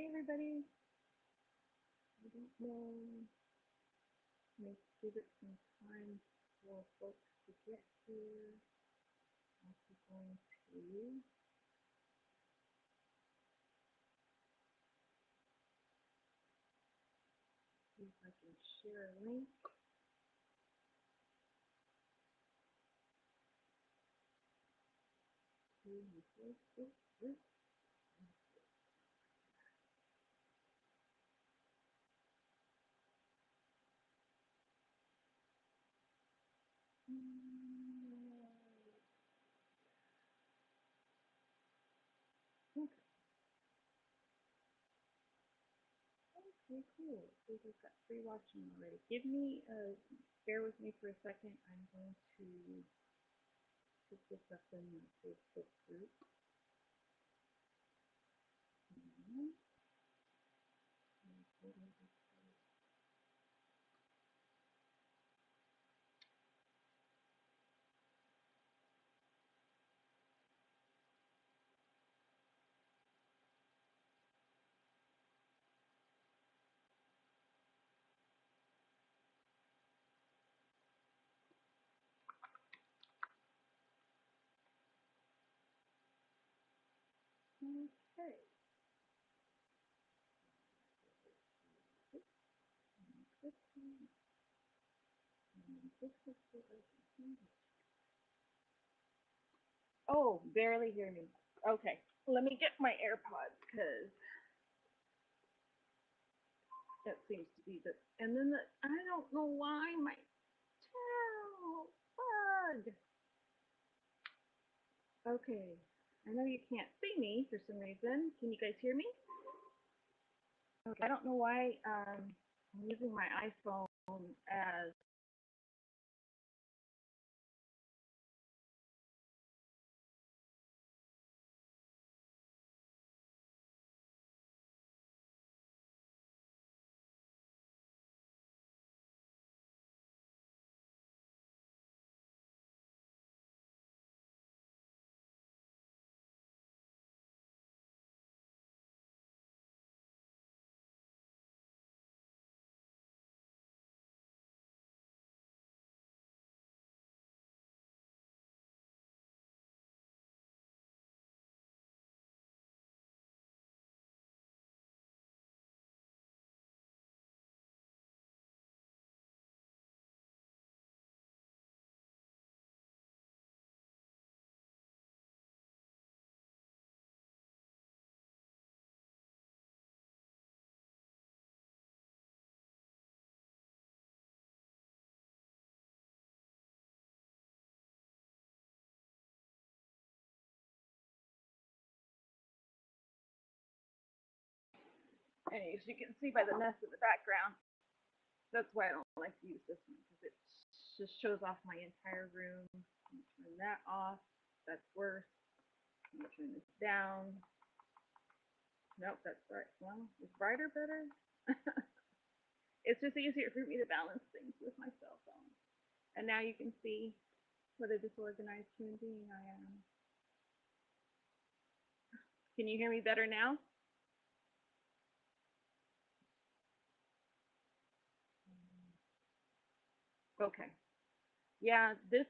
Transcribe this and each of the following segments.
Hey everybody, I don't know, maybe give it some time for folks to get here. Also going to see if I can share a link. Okay, cool. So we've got 3 watching already. Bear with me for a second. I'm going to put this up in the Facebook group. Mhm. Okay. This one, this is what I can see. Oh, barely hear me. Okay, let me get my AirPods because that seems to be the. And then I don't know why my tail bug. Okay, I know you can't see me for some reason. Can you guys hear me? Okay, I don't know why I'm using my iPhone as. And as you can see by the mess in the background, that's why I don't like to use this one because it just shows off my entire room. Turn that off. That's worse. I'm gonna turn this down. Nope, that's right. Well, is brighter better? It's just easier for me to balance things with my cell phone. And now you can see what a disorganized human being I am. Can you hear me better now? Okay. Yeah, this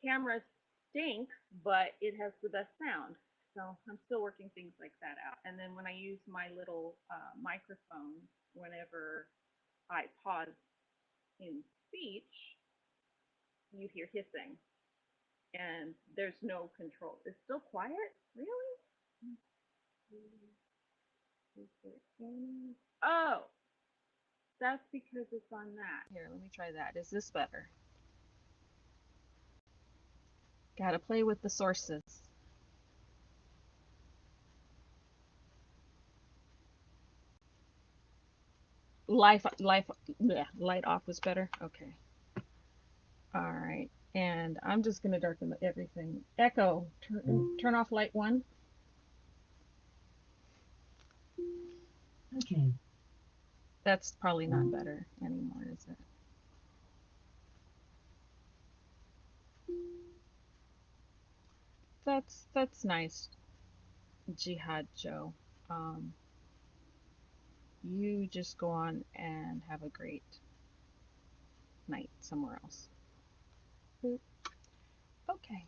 camera stinks, but it has the best sound. So I'm still working things like that out. And then when I use my little microphone, whenever I pause in speech, you hear hissing, and there's no control. It's still quiet? Really? Oh, that's because it's on that. Here, let me try that. Is this better? Gotta play with the sources. Light off was better. Okay. All right. And I'm just gonna darken everything. Echo, turn off light one. Okay. That's probably not better anymore, is it? That's nice, Jihad Joe. Um, You just go on and have a great night somewhere else. Boop. Okay.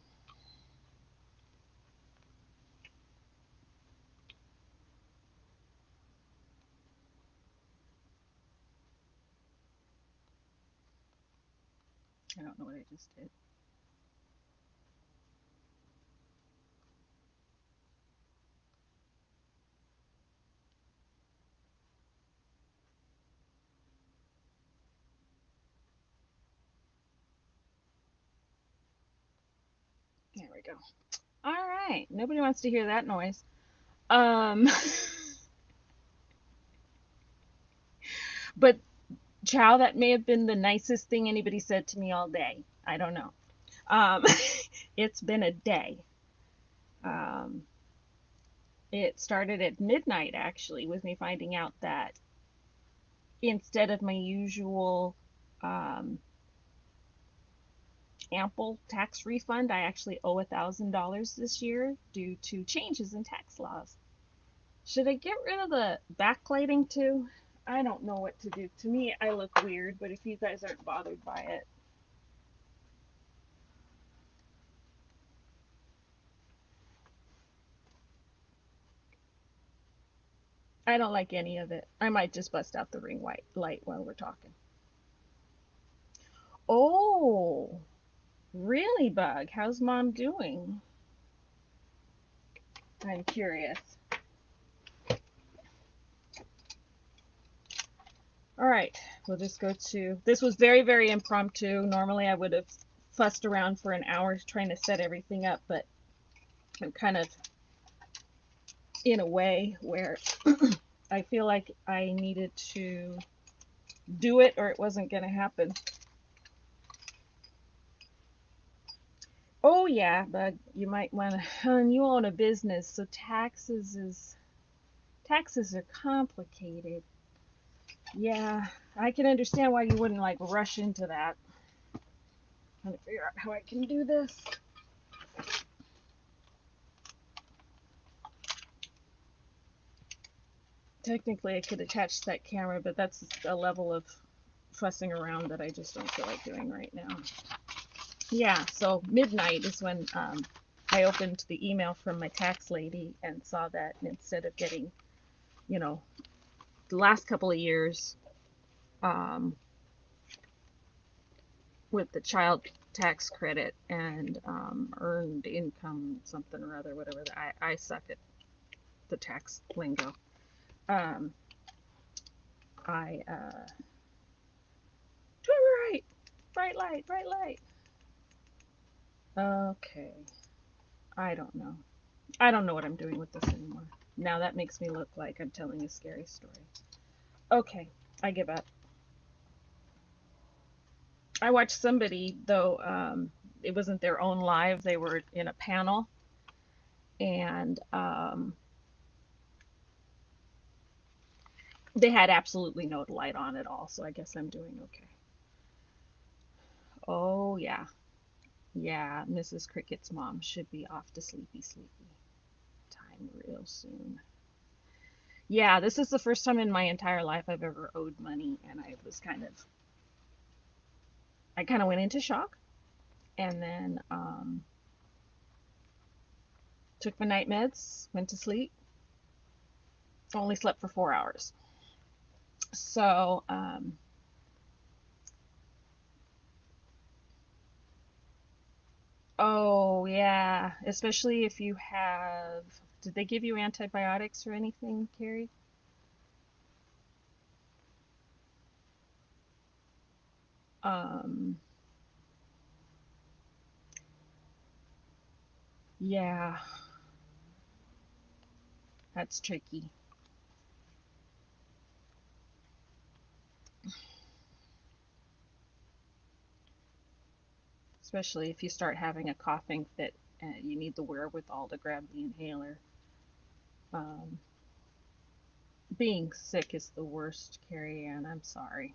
I don't know what I just did. There we go. All right. Nobody wants to hear that noise. Um, but Chow, that may have been the nicest thing anybody said to me all day. I don't know. Um, it's been a day. Um, it started at midnight actually with me finding out that instead of my usual um, ample tax refund, I actually owe $1,000 this year due to changes in tax laws. Should I get rid of the backlighting too? I don't know what to do. To me, I look weird, but if you guys aren't bothered by it, I don't like any of it. I might just bust out the ring white light while we're talking. Oh, really, Bug? How's mom doing? I'm curious. All right, we'll just go to. This was very, very impromptu. Normally, I would have fussed around for an hour trying to set everything up, but I'm kind of in a way where I feel like I needed to do it or it wasn't going to happen. Oh yeah, but you might want to. You own a business, so taxes are complicated. Yeah, I can understand why you wouldn't like rush into that. Trying to figure out how I can do this. Technically, I could attach that camera, but that's a level of fussing around that I just don't feel like doing right now. Yeah, so midnight is when I opened the email from my tax lady and saw that instead of getting, you know, the last couple of years um, with the child tax credit and earned income something or other, whatever. I suck at the tax lingo. Um, I to the right, bright light, bright light. Okay, I don't know. I don't know what I'm doing with this anymore. Now that makes me look like I'm telling a scary story. Okay, I give up. I watched somebody though. It wasn't their own live. They were in a panel, and they had absolutely no light on at all. So I guess I'm doing okay. Oh yeah, yeah. Mrs. Cricket's mom should be off to sleepy, sleepy time real soon. Yeah, this is the first time in my entire life I've ever owed money, and I kind of went into shock, and then took my night meds, went to sleep, only slept for 4 hours. So, oh yeah, especially if you have, did they give you antibiotics or anything, Carrie? Um, yeah, that's tricky. Especially if you start having a coughing fit and you need the wherewithal to grab the inhaler. Um, being sick is the worst, Carrie Ann. I'm sorry.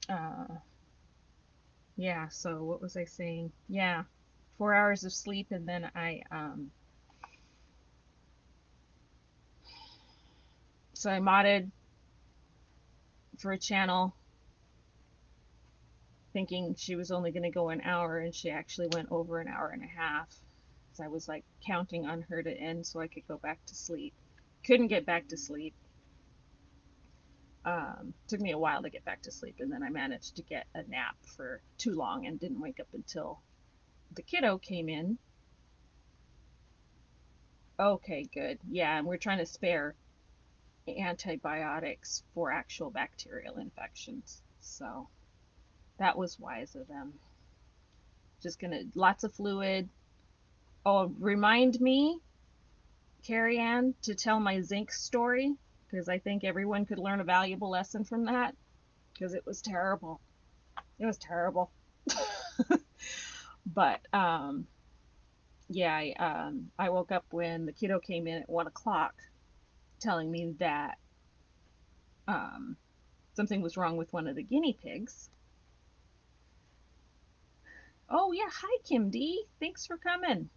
Uh, yeah, so what was I saying? Yeah, 4 hours of sleep, and then So I modded for a channel thinking she was only going to go an hour, and she actually went over an hour and a half. So I was like counting on her to end so I could go back to sleep. Couldn't get back to sleep. Took me a while to get back to sleep, and then I managed to get a nap for too long and didn't wake up until the kiddo came in. Okay, good. Yeah, and we're trying to spare antibiotics for actual bacterial infections. So that was wise of them. Just gonna, lots of fluid. Oh, remind me, Carrie Ann, to tell my zinc story, because I think everyone could learn a valuable lesson from that, because it was terrible. It was terrible. But yeah, I woke up when the kiddo came in at 1 o'clock, telling me that something was wrong with one of the guinea pigs. Oh yeah, hi Kim D. Thanks for coming.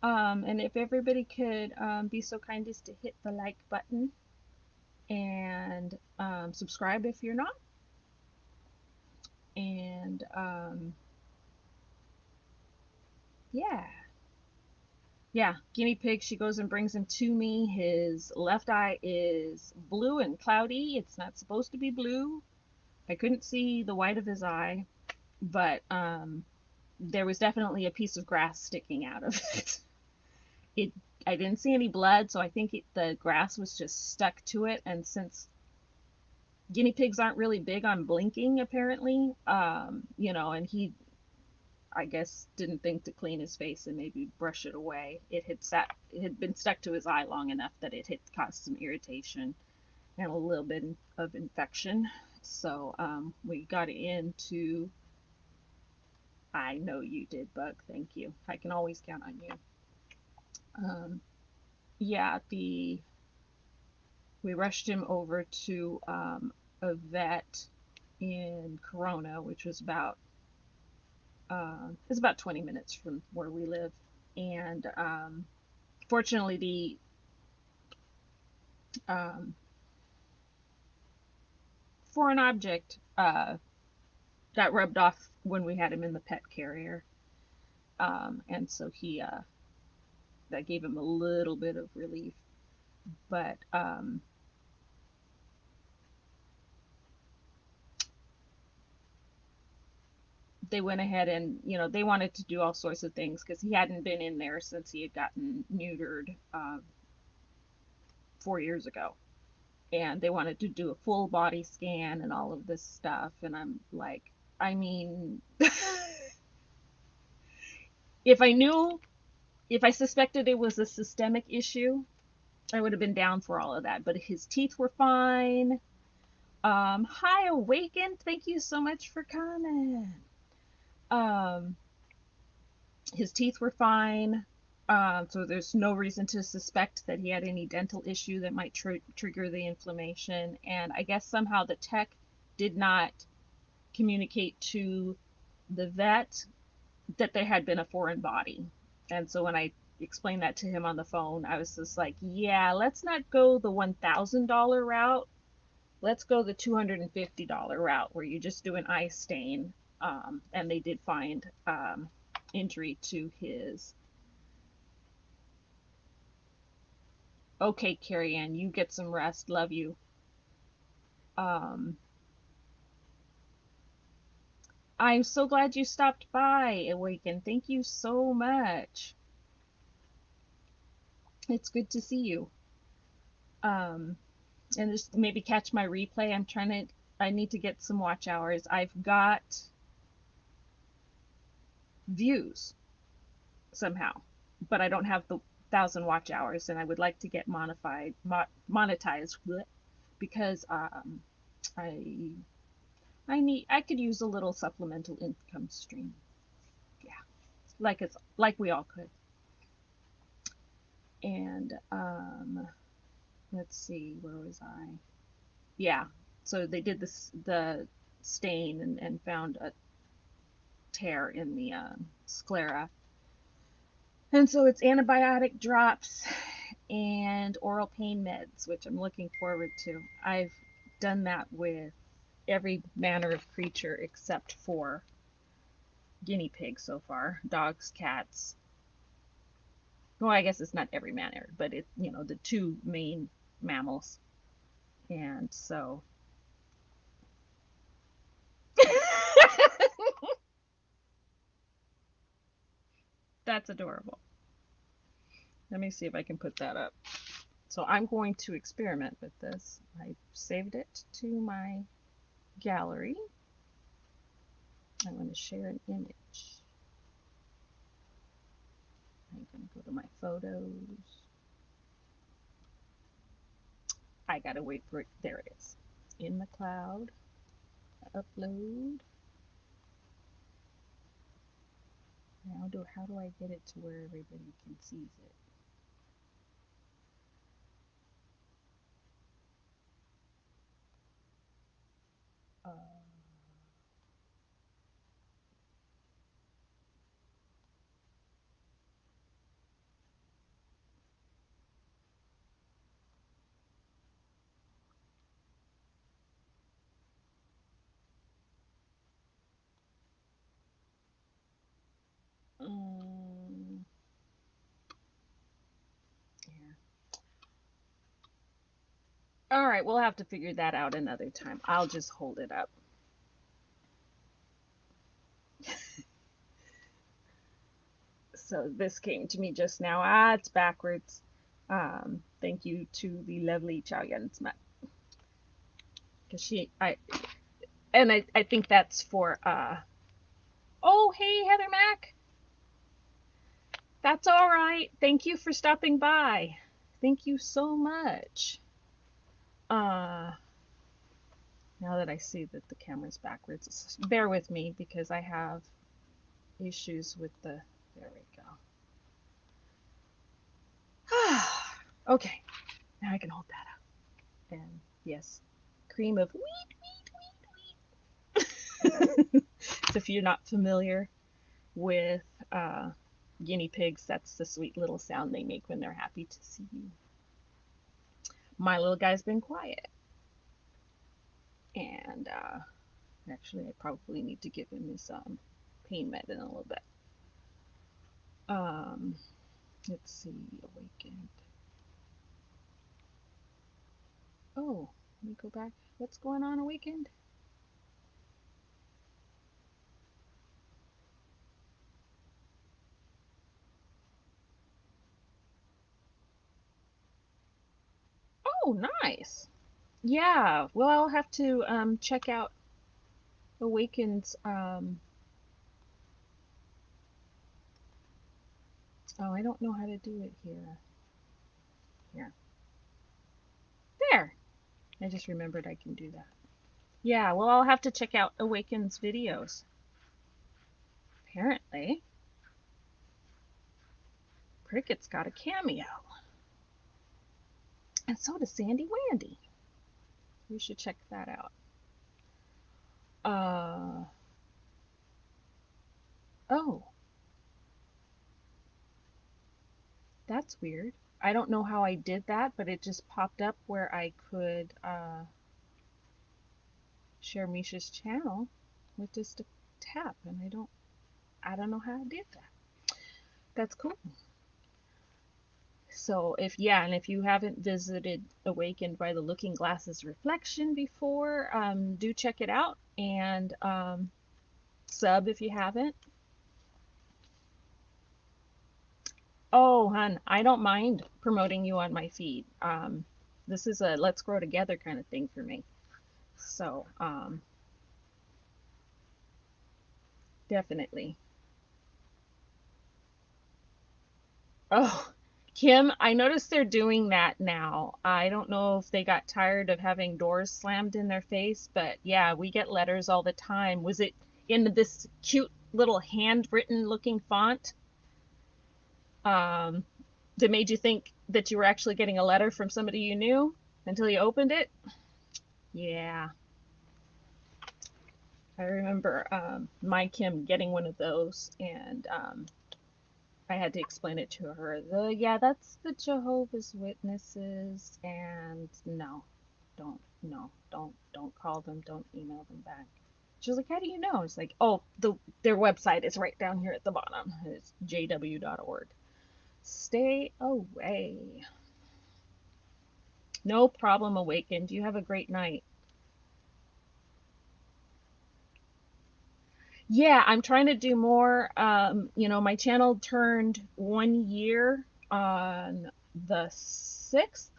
And if everybody could be so kind as to hit the like button and subscribe if you're not. And yeah, guinea pig, she goes and brings him to me. His left eye is blue and cloudy. It's not supposed to be blue. I couldn't see the white of his eye, but there was definitely a piece of grass sticking out of it. I didn't see any blood, so I think the grass was just stuck to it. And since guinea pigs aren't really big on blinking, apparently, and he, I guess, didn't think to clean his face and maybe brush it away. It had been stuck to his eye long enough that it had caused some irritation and a little bit of infection. So we got into. I know you did, Bug. Thank you. I can always count on you. Yeah, we rushed him over to a vet in Corona, which was it's about 20 minutes from where we live. And fortunately, the foreign object got rubbed off when we had him in the pet carrier. And so that gave him a little bit of relief. But they went ahead and, they wanted to do all sorts of things because he hadn't been in there since he had gotten neutered 4 years ago. And they wanted to do a full body scan and all of this stuff. And I'm like, I mean, if I suspected it was a systemic issue, I would have been down for all of that. But his teeth were fine. Hi, Awakened. Thank you so much for coming. His teeth were fine. So there's no reason to suspect that he had any dental issue that might trigger the inflammation. And I guess somehow the tech did not communicate to the vet that there had been a foreign body. And so when I explained that to him on the phone, I was just like, yeah, let's not go the $1,000 route. Let's go the $250 route where you just do an eye stain. And they did find injury to his. Okay, Carrie Ann, you get some rest. Love you. I'm so glad you stopped by, Awaken. Thank you so much. It's good to see you. And just maybe catch my replay. I need to get some watch hours. I've got views somehow, but I don't have the 1,000 watch hours, and I would like to get monetized because I could use a little supplemental income stream. Yeah, like we all could. And let's see, where was I? Yeah, so they did the stain and found a tear in the sclera. And so it's antibiotic drops and oral pain meds, which I'm looking forward to. I've done that with every manner of creature except for guinea pigs so far. Dogs, cats. Well, I guess it's not every manner, but it, the two main mammals. And so that's adorable. Let me see if I can put that up. So I'm going to experiment with this. I saved it to my gallery. I'm going to share an image. I'm going to go to my photos. I gotta wait for it. There it is. In the cloud. Upload. How do I get it to where everybody can see it? Uh, here. All right, we'll have to figure that out another time. I'll just hold it up. So this came to me just now. It's backwards. Thank you to the lovely Chow Yun Smut. Because I think that's for, oh, hey, Heather Mack. That's all right. Thank you for stopping by. Thank you so much. Now that I see that the camera's backwards, bear with me because I have issues with the, there we go. Okay, now I can hold that up. And yes, cream of wheat. So if you're not familiar with guinea pigs, that's the sweet little sound they make when they're happy to see you. My little guy's been quiet. And actually, I probably need to give him his pain med in a little bit. Let's see, awakened. Oh, let me go back. What's going on, awakened? Oh, nice. Yeah, well, I'll have to check out Awaken's. Oh, I don't know how to do it here. Here. There. I just remembered I can do that. Yeah, well, I'll have to check out Awaken's videos. Apparently, Cricket's got a cameo. And so does Sandy Wandy. We should check that out. Oh. That's weird. I don't know how I did that, but it just popped up where I could share Misha's channel with just a tap, and I don't know how I did that. That's cool. So if you haven't visited Awakened by the Looking Glasses Reflection before, do check it out, and sub if you haven't. Oh, hun, I don't mind promoting you on my feed. This is a let's grow together kind of thing for me. So, definitely. Oh, Kim, I noticed they're doing that now. I don't know if they got tired of having doors slammed in their face, but yeah, we get letters all the time. Was it in this cute little handwritten looking font that made you think that you were actually getting a letter from somebody you knew until you opened it? Yeah. I remember my Kim getting one of those, and I had to explain it to her. Yeah, that's the Jehovah's Witnesses, and don't call them, don't email them back. She was like, how do you know? It's like, oh, their website is right down here at the bottom. It's jw.org. Stay away. No problem, Awakened. You have a great night. Yeah, I'm trying to do more. My channel turned 1 year on the 6th.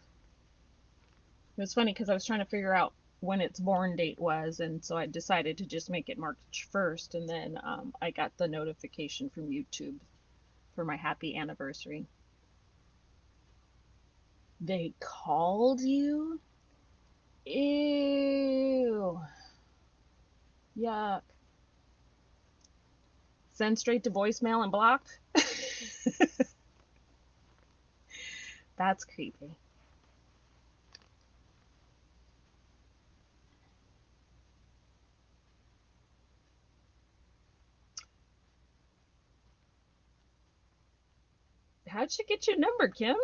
It was funny because I was trying to figure out when its born date was, and so I decided to just make it March 1st, and then I got the notification from YouTube for my happy anniversary. They called you? Ew. Yuck. Send straight to voicemail and block? That's creepy. How'd you get your number, Kim?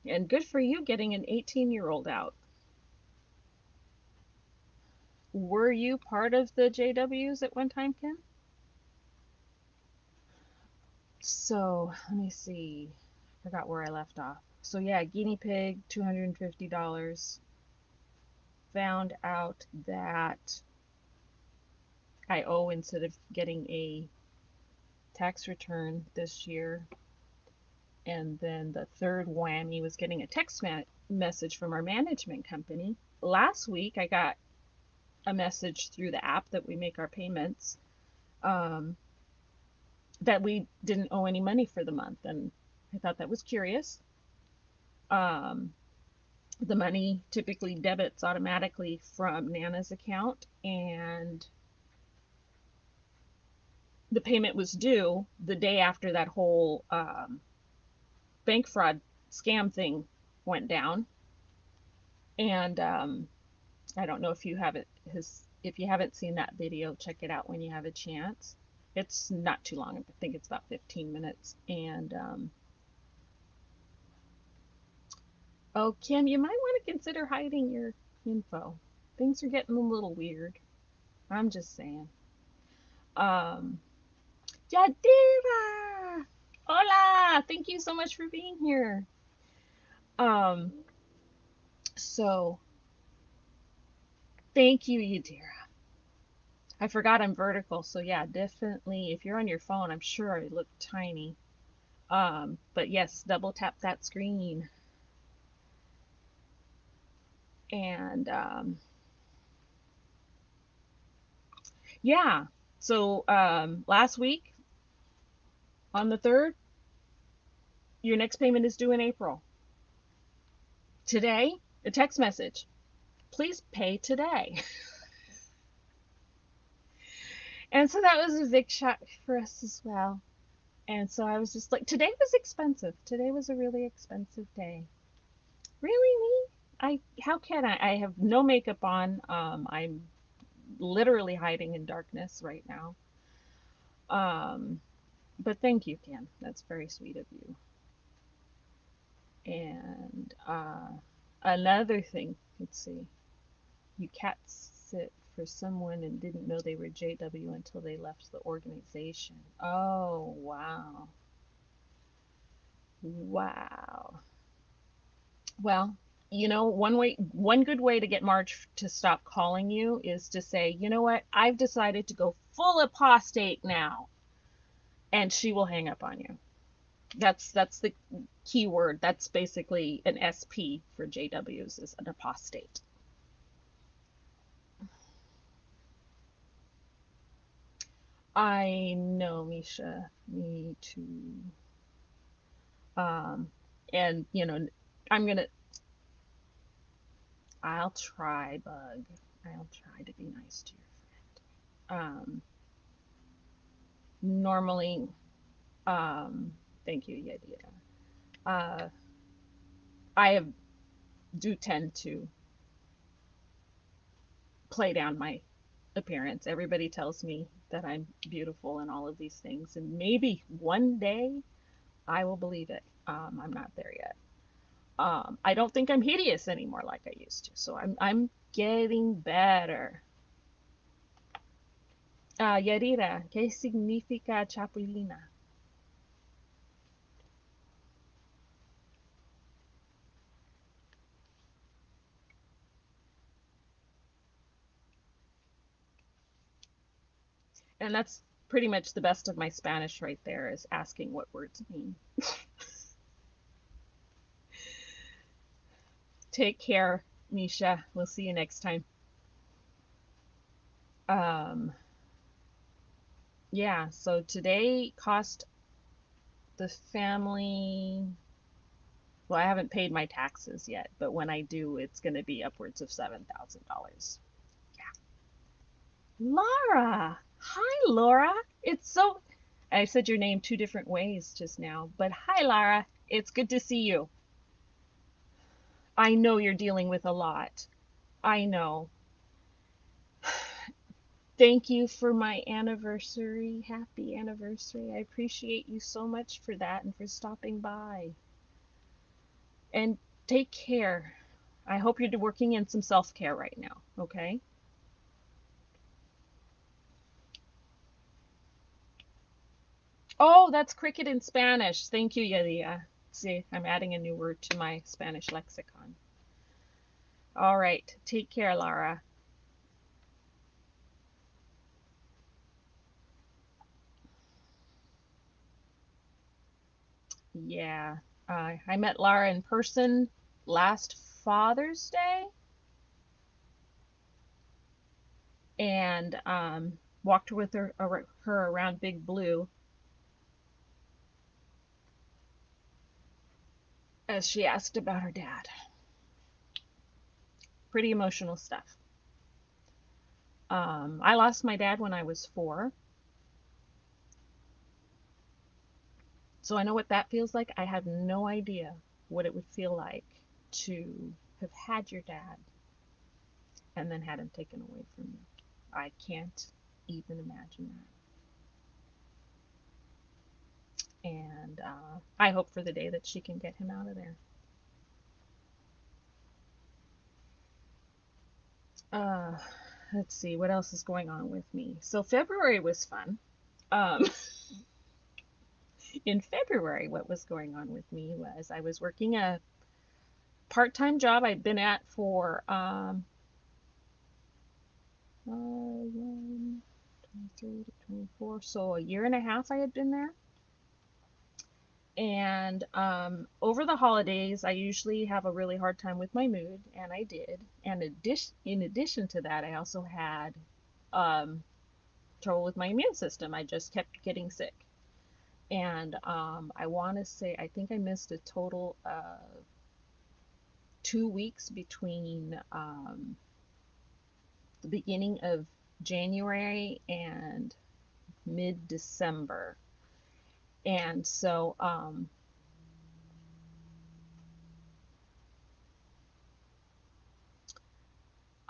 And good for you getting an 18-year-old out. Were you part of the JWs at one time, Kim? So, let me see. Forgot where I left off. So yeah, guinea pig, $250. Found out that I owe, instead of getting a tax return this year. And then the third whammy was getting a text message from our management company. Last week, I got a message through the app that we make our payments, that we didn't owe any money for the month. And I thought that was curious. The money typically debits automatically from Nana's account, and the payment was due the day after that whole bank fraud scam thing went down. And I don't know if you haven't seen that video, check it out when you have a chance. It's not too long. I think it's about 15 minutes. And oh, Kim, you might want to consider hiding your info. Things are getting a little weird. I'm just saying. Yadira! Hola! Thank you so much for being here. So thank you, Yadira. I forgot I'm vertical, so yeah, definitely if you're on your phone, I'm sure I look tiny. But yes, double tap that screen. And yeah, so last week on the 3rd, your next payment is due in April. Today, a text message. Please pay today. And so that was a big shock for us as well. And so I was just like, today was expensive. Today was a really expensive day. Really, me? How can I? I have no makeup on. I'm literally hiding in darkness right now. But thank you, Kim. That's very sweet of you. And another thing, let's see. You cat sit for someone and didn't know they were JW until they left the organization. Oh, wow. Wow. Well, one good way to get Marge to stop calling you is to say, you know what, I've decided to go full apostate now, and she will hang up on you. That's the key word. That's basically an SP for JWs, is an apostate. I know, Misha. Me too. And I'll try, Bug. I'll try to be nice to your friend. Normally, thank you, Yadira. I do tend to play down my appearance. Everybody tells me that I'm beautiful and all of these things, and maybe one day I will believe it. I'm not there yet. I don't think I'm hideous anymore like I used to, so I'm getting better. Yarira, ¿qué significa chapulina? And that's pretty much the best of my Spanish right there, is asking what words mean. Take care, Misha. We'll see you next time. Um, yeah, so today cost the family, well, I haven't paid my taxes yet, but when I do, it's going to be upwards of $7,000. Yeah. Laura! Hi, Laura! It's so, I said your name two different ways just now, but hi, Laura. It's good to see you. I know you're dealing with a lot. I know. Thank you for my anniversary. Happy anniversary. I appreciate you so much for that and for stopping by. And take care. I hope you're working in some self-care right now, okay? Oh, that's cricket in Spanish. Thank you, Yadia. See, I'm adding a new word to my Spanish lexicon. All right. Take care, Lara. Yeah. I met Lara in person last Father's Day and walked with her around Big Blue as she asked about her dad. Pretty emotional stuff. I lost my dad when I was 4, so I know what that feels like. I have no idea what it would feel like to have had your dad and then had him taken away from you. I can't even imagine that. And I hope for the day that she can get him out of there. Uh, let's see, what else is going on with me? So February was fun. Um, in February, what was going on with me was I was working a part-time job I'd been at for 23 to 24, so a year and a half I had been there. And over the holidays, I usually have a really hard time with my mood, and I did. And in addition to that, I also had um, trouble with my immune system. I just kept getting sick. And I want to say, I think I missed a total of 2 weeks between the beginning of January and mid-December. And so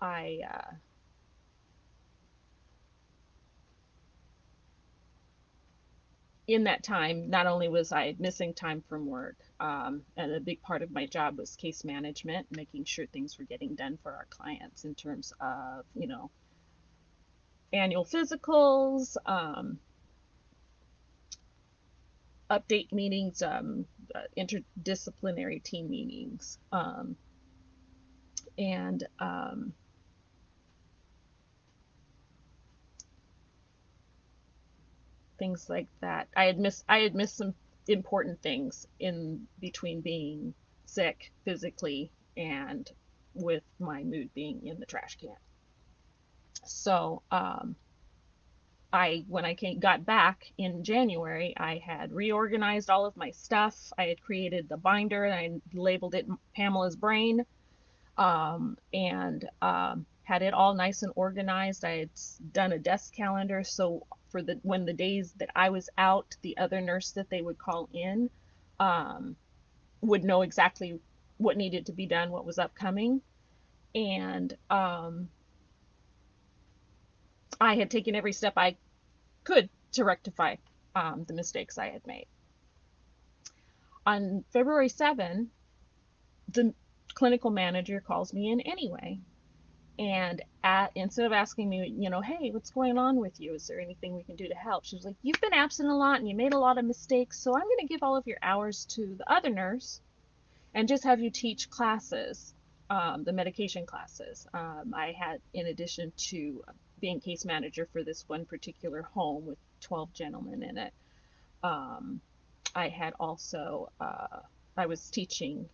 I in that time, not only was I missing time from work, and a big part of my job was case management, making sure things were getting done for our clients in terms of, annual physicals, update meetings, interdisciplinary team meetings, and things like that. I had missed some important things in between being sick physically and with my mood being in the trash can. So when I got back in January, I had reorganized all of my stuff. I had created the binder and I labeled it Pamela's Brain, and had it all nice and organized. I had done a desk calendar, so for when the days that I was out, the other nurse that they would call in um, would know exactly what needed to be done, what was upcoming. And I had taken every step I could to rectify the mistakes I had made. On February 7, the clinical manager calls me in anyway. And instead of asking me, hey, what's going on with you? Is there anything we can do to help? She was like, you've been absent a lot and you made a lot of mistakes, so I'm going to give all of your hours to the other nurse and just have you teach classes, the medication classes. I had, in addition to being case manager for this one particular home with 12 gentlemen in it, I had also, I was teaching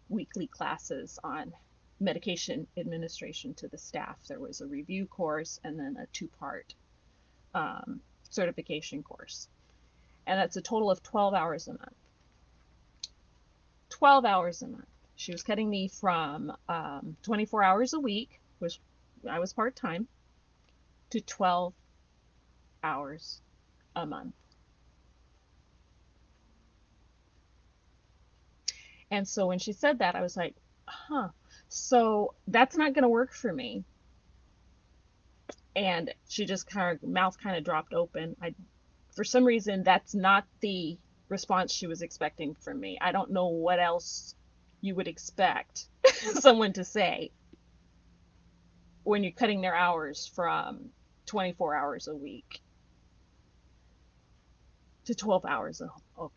weekly classes on medication administration to the staff. There was a review course and then a 2-part certification course. And that's a total of 12 hours a month. 12 hours a month. She was cutting me from 24 hours a week, which I was part-time, to 12 hours a month. And so when she said that, I was like, huh, so that's not going to work for me. And she just mouth kind of dropped open. For some reason, that's not the response she was expecting from me. I don't know what else you would expect someone to say when you're cutting their hours from 24 hours a week to 12 hours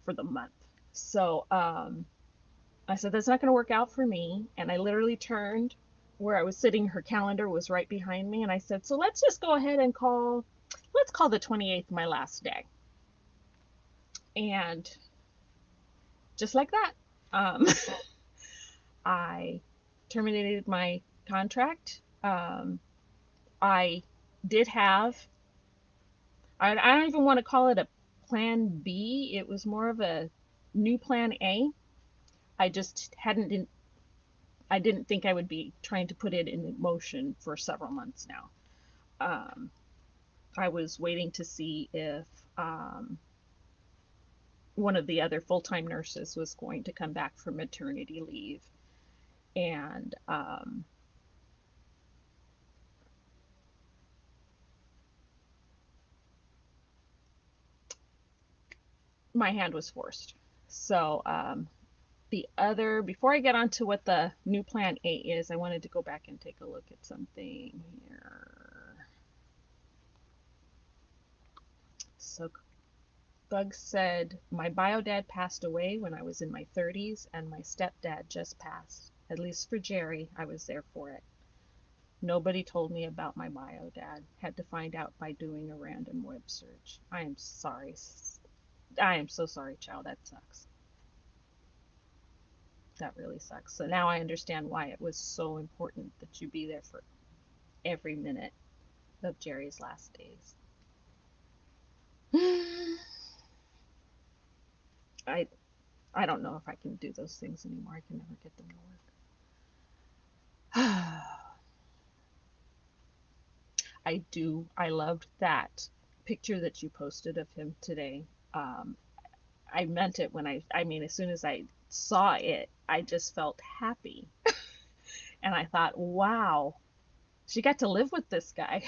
for the month. So I said, that's not going to work out for me. And I literally turned where I was sitting. Her calendar was right behind me. And I said, so let's just go ahead and let's call the 28th my last day. And just like that, I terminated my contract. I did have, I don't even want to call it a plan B. It was more of a new plan A. I just I didn't think I would be trying to put it in motion for several months now. I was waiting to see if one of the other full-time nurses was going to come back from maternity leave. And my hand was forced. So before I get on to what the new plan A is, I wanted to go back and take a look at something here. So Bug said, my bio dad passed away when I was in my 30s and my stepdad just passed. At least for Jerry, I was there for it. Nobody told me about my bio dad. Had to find out by doing a random web search. I am sorry. I am so sorry, child. That sucks. That really sucks. So now I understand why it was so important that you be there for every minute of Jerry's last days. I don't know if I can do those things anymore. I can never get them to work. I loved that picture that you posted of him today. I meant it when I mean, as soon as I saw it, I just felt happy. And I thought, wow, she got to live with this guy.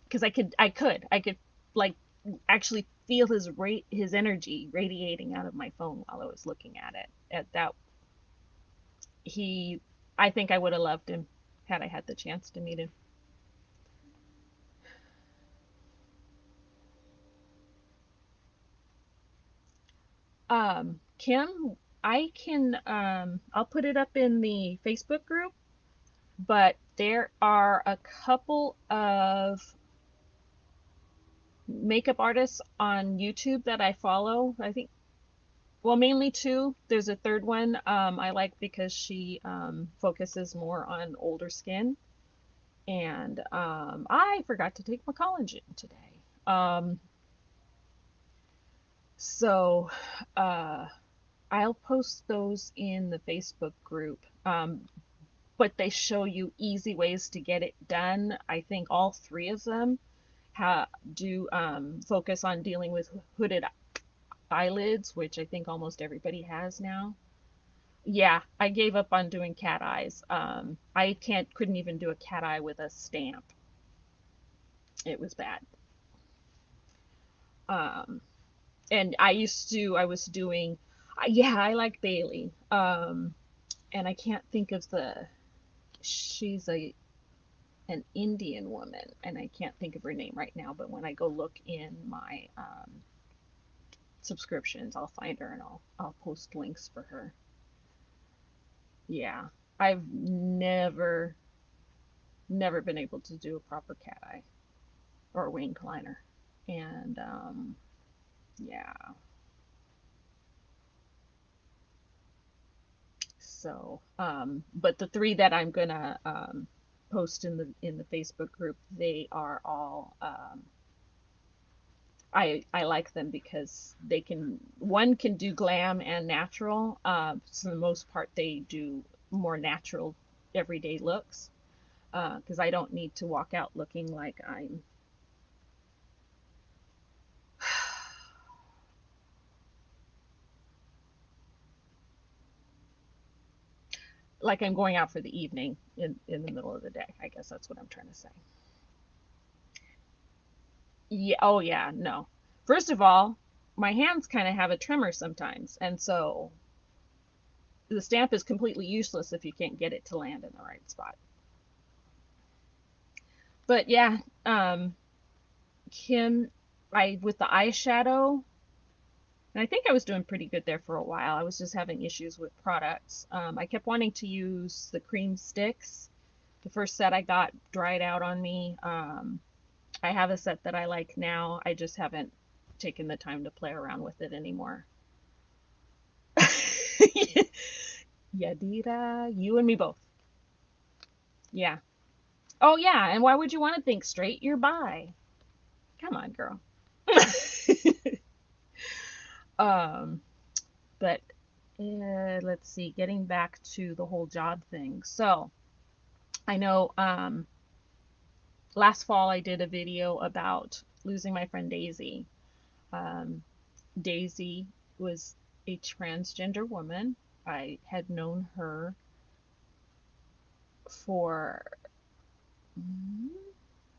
Because I could like actually feel his energy radiating out of my phone while I was looking at it. I think I would have loved him had I had the chance to meet him. Kim, I'll put it up in the Facebook group, but there are a couple of makeup artists on YouTube that I follow. I think, well, mainly 2. There's a third one I like because she focuses more on older skin. And I forgot to take my collagen today. So I'll post those in the Facebook group. But they show you easy ways to get it done. I think all 3 of them do focus on dealing with hooded eyelids, which I think almost everybody has now. Yeah, I gave up on doing cat eyes. I couldn't even do a cat eye with a stamp. It was bad. Um, and I was doing, yeah, I like Bailey. And I can't think of she's an Indian woman, and I can't think of her name right now, but when I go look in my subscriptions, I'll find her and I'll post links for her. Yeah, I've never been able to do a proper cat eye or a wing liner. And yeah, so but the three that I'm gonna post in the Facebook group, they are all I like them because one can do glam and natural. For the most part, they do more natural everyday looks. Because I don't need to walk out looking like I'm going out for the evening in the middle of the day. I guess that's what I'm trying to say. Yeah, oh yeah, no. First of all, my hands kind of have a tremor sometimes, and so the stamp is completely useless if you can't get it to land in the right spot. But yeah, um, Kim, I with the eyeshadow, and I think I was doing pretty good there for a while. I was just having issues with products. I kept wanting to use the cream sticks. The first set I got dried out on me. I have a set that I like now. I just haven't taken the time to play around with it anymore. Yadira, you and me both. Yeah. Oh yeah, and why would you want to think straight? You're bi. Come on, girl. um, but let's see. Getting back to the whole job thing. So I know last fall I did a video about losing my friend Daisy. Um, Daisy was a transgender woman. I had known her for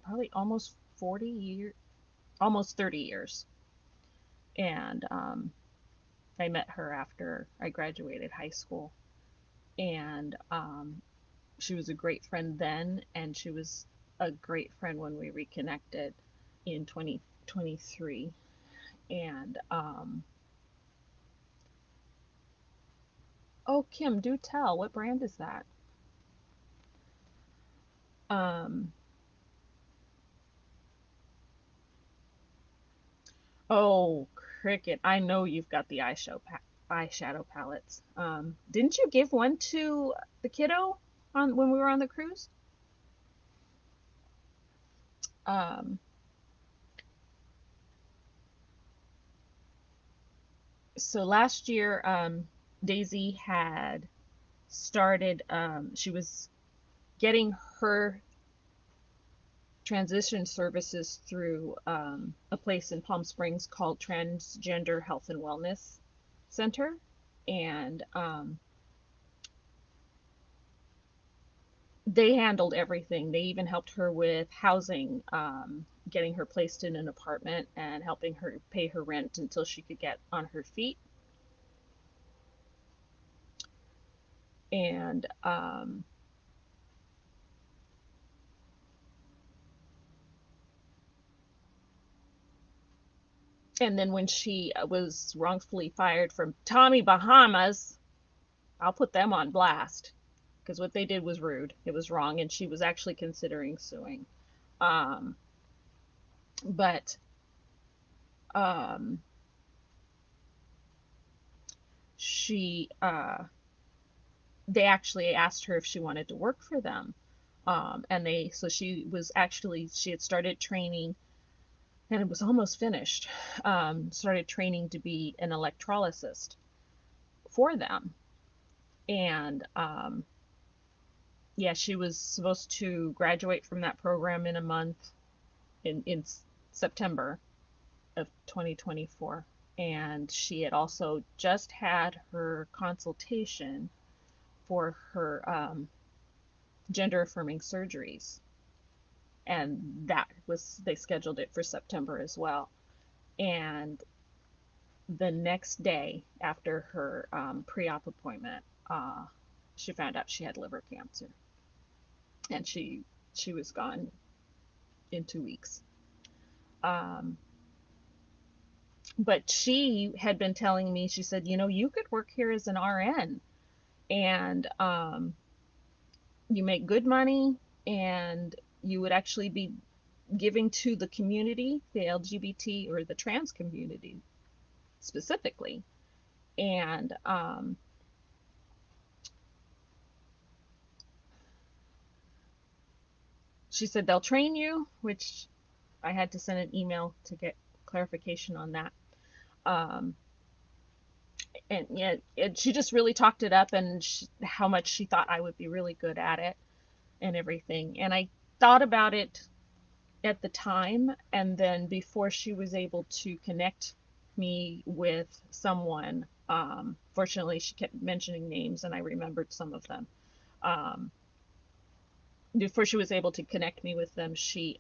probably almost 40 years, almost 30 years. And I met her after I graduated high school. And she was a great friend then, and she was a great friend when we reconnected in 2023. And oh, Kim, do tell, what brand is that? Um, oh, Cricket, I know you've got the eyeshadow palettes. Didn't you give one to the kiddo on when we were on the cruise? Um, so last year, Daisy had started, she was getting her transition services through a place in Palm Springs called Transgender Health and Wellness Center. And they handled everything. They even helped her with housing, getting her placed in an apartment and helping her pay her rent until she could get on her feet. And and then when she was wrongfully fired from Tommy Bahamas, I'll put them on blast because what they did was rude. It was wrong, and she was actually considering suing. Um, but um, she they actually asked her if she wanted to work for them. And she had started training and it was almost finished. Started training to be an electrolyst for them. And yeah, she was supposed to graduate from that program in a month in September of 2024. And she had also just had her consultation for her gender affirming surgeries. And they scheduled it for September as well. And the next day after her pre-op appointment, she found out she had liver cancer, and she was gone in 2 weeks. But she had been telling me, she said, you could work here as an RN, and you make good money, and you would actually be giving to the community, the LGBT or the trans community specifically. And she said they'll train you, which I had to send an email to get clarification on that. And yeah, she just really talked it up, and how much she thought I would be really good at it and everything. And I thought about it at the time, and then before she was able to connect me with someone, fortunately she kept mentioning names and I remembered some of them. Before she was able to connect me with them, she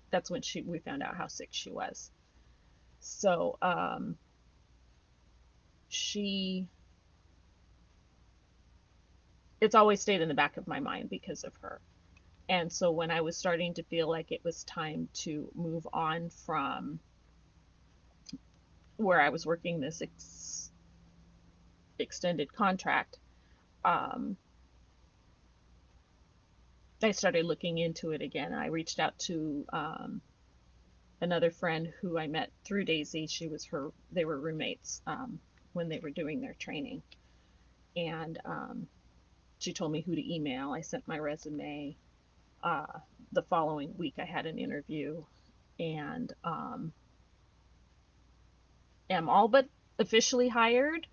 that's when we found out how sick she was. So it's always stayed in the back of my mind because of her. And so when I was starting to feel like it was time to move on from where I was working this extended contract, I started looking into it again. I reached out to another friend who I met through Daisy. They were roommates when they were doing their training. And she told me who to email. I sent my resume. The following week I had an interview, and am all but officially hired.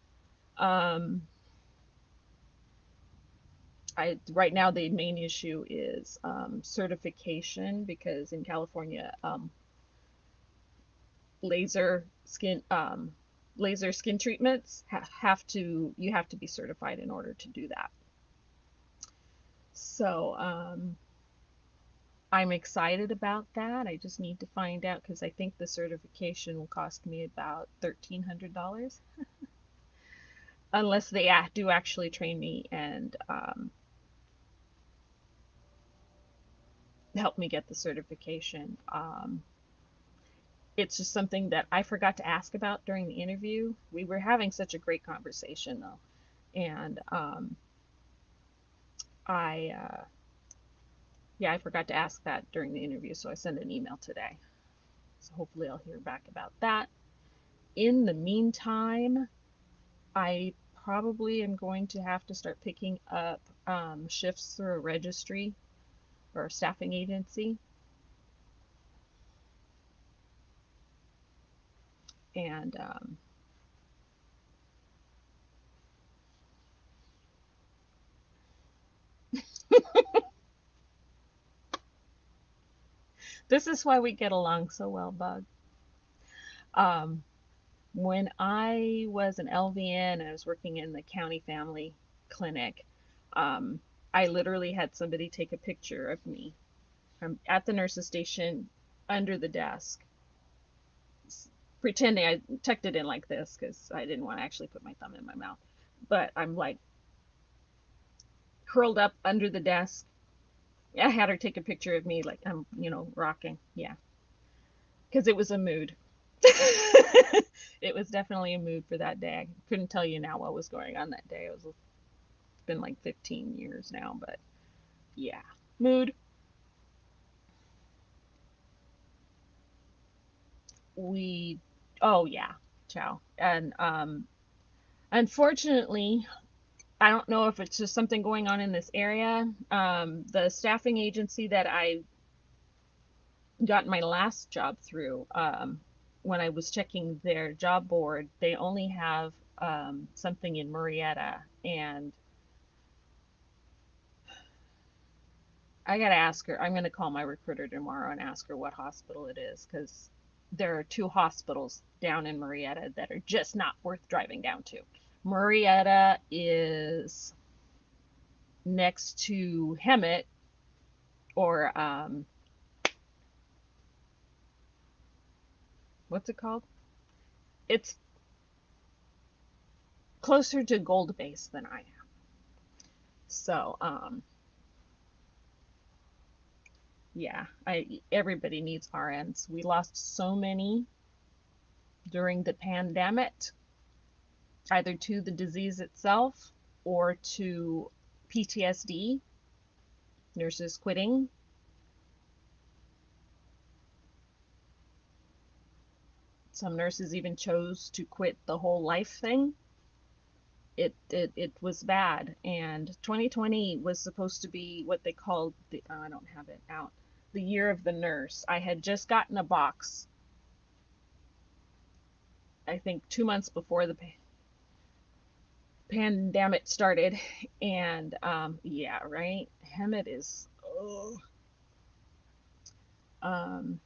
Right now the main issue is certification, because in California, laser skin treatments you have to be certified in order to do that. So I'm excited about that. I just need to find out, because I think the certification will cost me about $1,300, unless they do actually train me and help me get the certification. It's just something that I forgot to ask about during the interview. We were having such a great conversation though, and I forgot to ask that during the interview, so I sent an email today. So hopefully I'll hear back about that. In the meantime, I probably am going to have to start picking up shifts through a registry or a staffing agency. And this is why we get along so well, Bug. When I was an LVN and I was working in the county family clinic, I literally had somebody take a picture of me at the nurse's station under the desk, pretending I tucked it in like this because I didn't want to actually put my thumb in my mouth. But I'm like curled up under the desk. I had her take a picture of me like I'm, rocking. Yeah. Because it was a mood. It was definitely a mood for that day. I couldn't tell you now what was going on that day. It's been like 15 years now, but yeah. Mood. We, oh yeah, ciao. And unfortunately, I don't know if it's just something going on in this area. The staffing agency that I got my last job through, when I was checking their job board, they only have something in Murrieta, and I gotta ask her. I'm gonna call my recruiter tomorrow and ask her what hospital it is, because there are two hospitals down in Marietta that are just not worth driving down to. Marietta is next to Hemet, or what's it called? It's closer to Gold Base than I am. So, yeah, everybody needs RNs. We lost so many during the pandemic, either to the disease itself or to PTSD, nurses quitting. Some nurses even chose to quit the whole life thing. It was bad, and 2020 was supposed to be what they called the, I don't have it out, the year of the nurse. I had just gotten a box, I think 2 months before the pandemic started, and yeah, right. Hemet is, oh, um,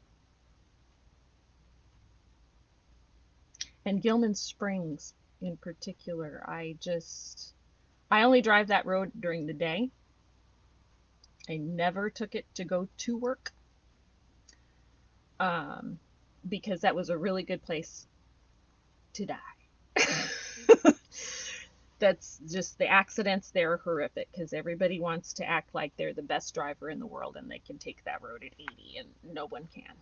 and Gilman Springs in particular. I only drive that road during the day. I never took it to go to work, um, because that was a really good place to die. That's just, the accidents there are horrific because everybody wants to act like they're the best driver in the world and they can take that road at 80, and no one can.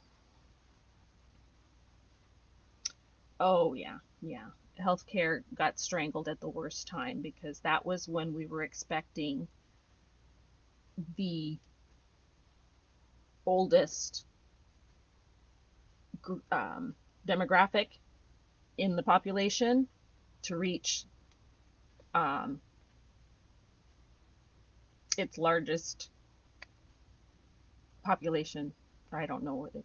Oh, yeah, yeah. Healthcare got strangled at the worst time because that was when we were expecting the oldest demographic in the population to reach um, its largest population. I don't know what it.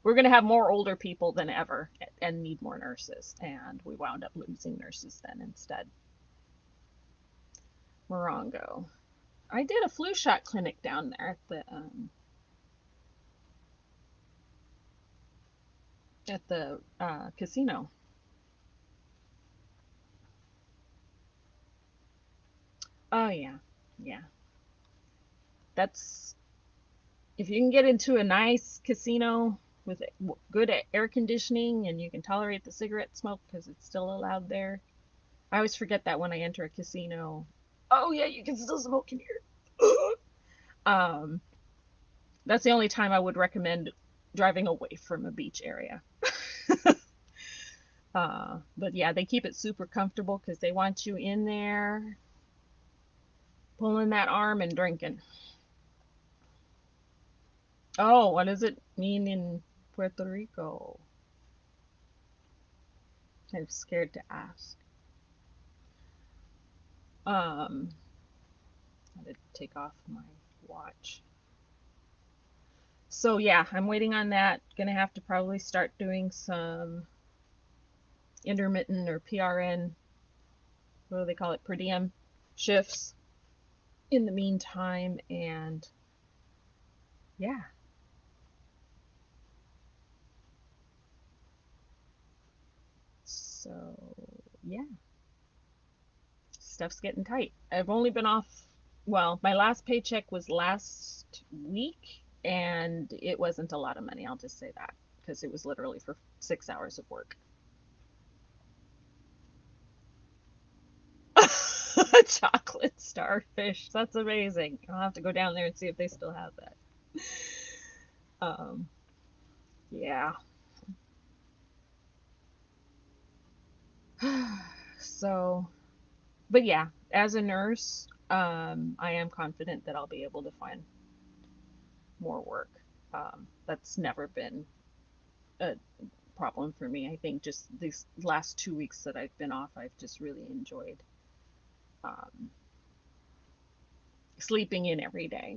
We're going to have more older people than ever and need more nurses, and we wound up losing nurses then instead. Morongo. I did a flu shot clinic down there at the casino. Oh yeah, yeah. That's, if you can get into a nice casino with good air conditioning and you can tolerate the cigarette smoke because it's still allowed there. I always forget that when I enter a casino. Oh yeah, you can still smoke in here. um, that's the only time I would recommend driving away from a beach area. But yeah, they keep it super comfortable because they want you in there pulling that arm and drinking. Oh, what does it mean in Puerto Rico? I'm scared to ask. I had to take off my watch. So yeah, I'm waiting on that. Gonna have to probably start doing some intermittent or PRN, what do they call it, per diem shifts in the meantime. And yeah, so yeah, stuff's getting tight. I've only been off, well, my last paycheck was last week, and it wasn't a lot of money, I'll just say that, because it was literally for 6 hours of work. Chocolate starfish. That's amazing. I'll have to go down there and see if they still have that. Um, yeah. So, but yeah, as a nurse, I am confident that I'll be able to find more work. That's never been a problem for me. I think just these last 2 weeks that I've been off, I've just really enjoyed um, sleeping in every day,